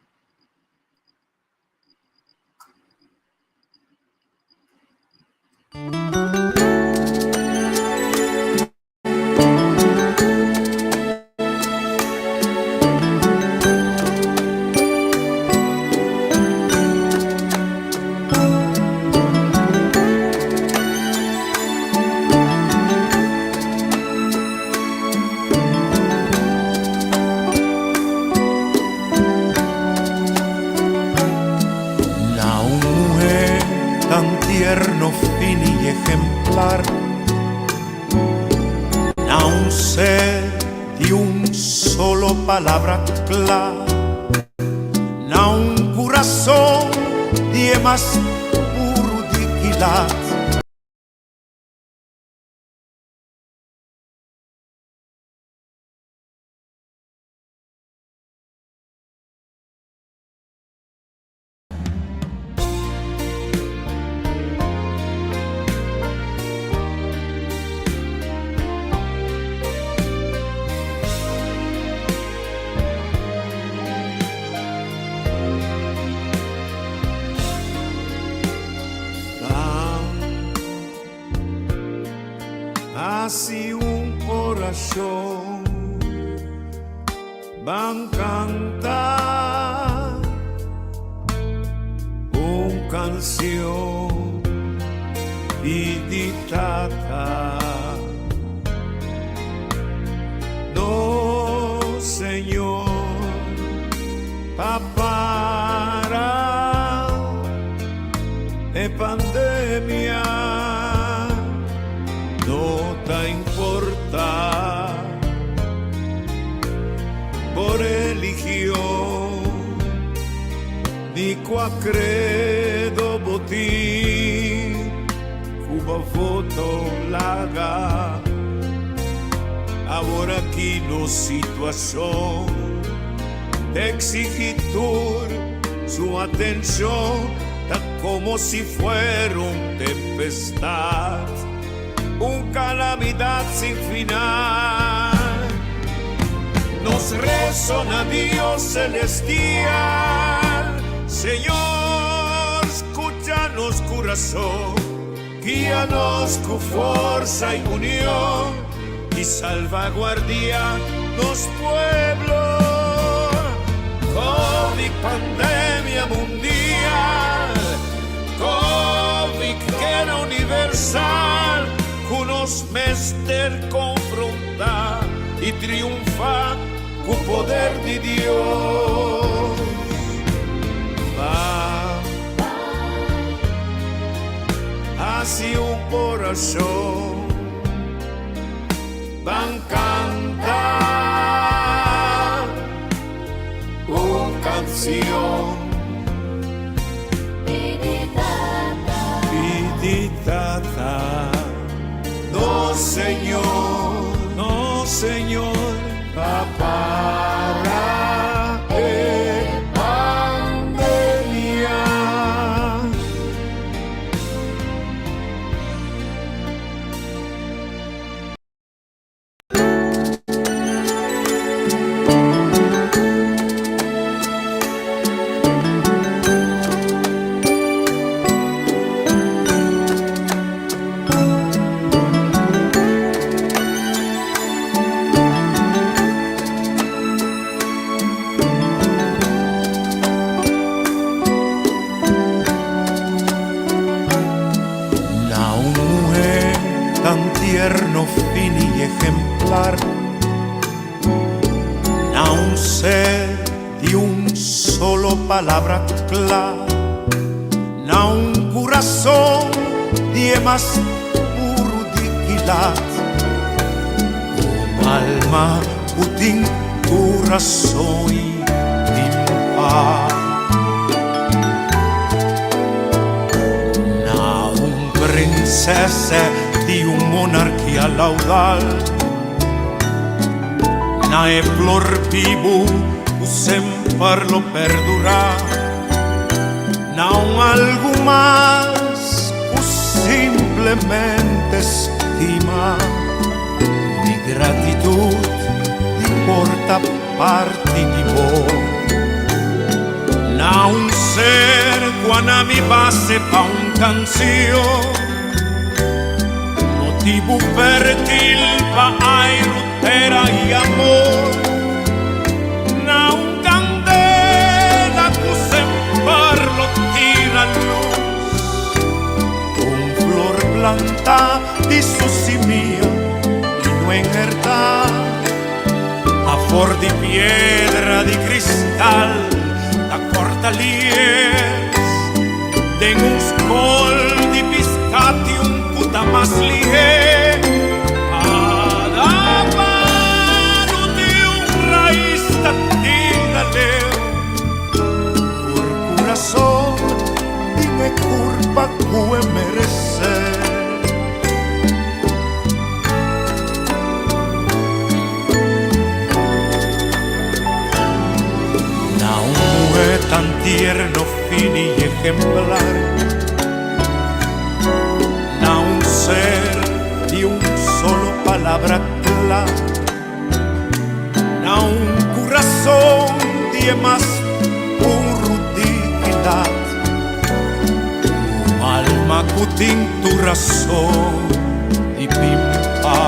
tierno, fino y ejemplar, não sé de un solo palabra clara, não un corazón de más puro de quilat. Así un corazón van cantar una canción viditata. No, Señor, papara de pandemia. No te importa por religión ni qua credo botín Cuba voto laga ahora aquí no situación exigir su atención como si fuera un tempestad, un calamidad sin final. Nos resona Dios celestial, Señor, escucha-nos coração, guia-nos com força e união e salvaguardia nos pueblos. Covid pandemia mundial, Covid guerra universal, com nos mester confrontar e triunfar com o poder de Deus. Assim coração van cantar uma canção Piditata no Senhor para a pandemia. Tierno, fino y ejemplar, a un ser de un solo palabra clara, a un corazón de más puro diquilat, como alma putin corazón y limpar. A un princesa di un monarchia laudal, na e flor vivo sempre lo perdurà, na un algo más simplemente estima, di gratitud di porta parte di voi, na un ser quando mi base pa un canzio motivo fertil pa ai rutera y amor, na un candela que sempre lo tira luz, un flor planta di su simia y no enherta, a for di piedra di cristal, da cortalies, den un scol di piscati un puta más liger, ad mano di un raíz tatinale, por corazón di me curva cue merecer. Na un mujer tan tierno, fino y ejemplar, na un ser de un solo palabra clara, na un corazón de más puro dignidad, un alma cutin tu razón y pimpa,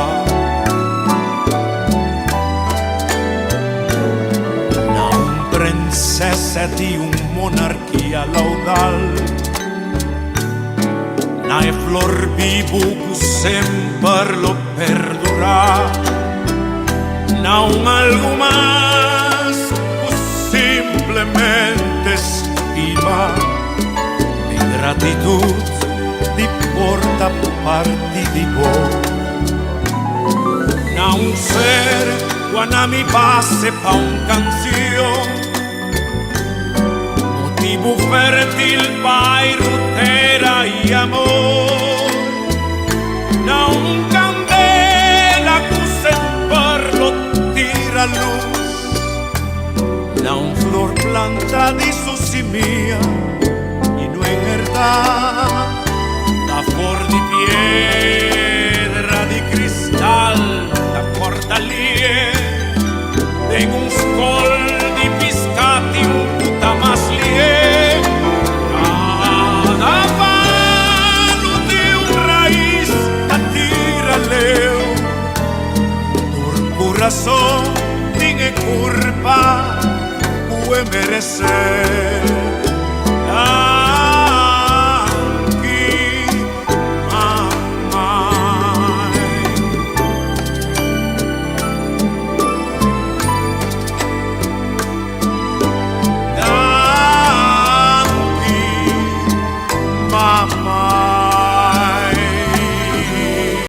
na un princesa de un monarquía laudal, na e flor vivo que sempre lo perdurà, na un algo más que simplemente estima, di gratitud di porta parte di voi, na un ser quando mi base pa un canzio, motivo fertil pa rutera y amor, na un candela que sempre lo tira luz, na un flor planta di su simia y no en da fuor di piedra di cristal, da cordalie, ten uns col di piscati un puta mas lie, cada vano de un raíz atira leu, tur corazón tiene curva, puede merecer.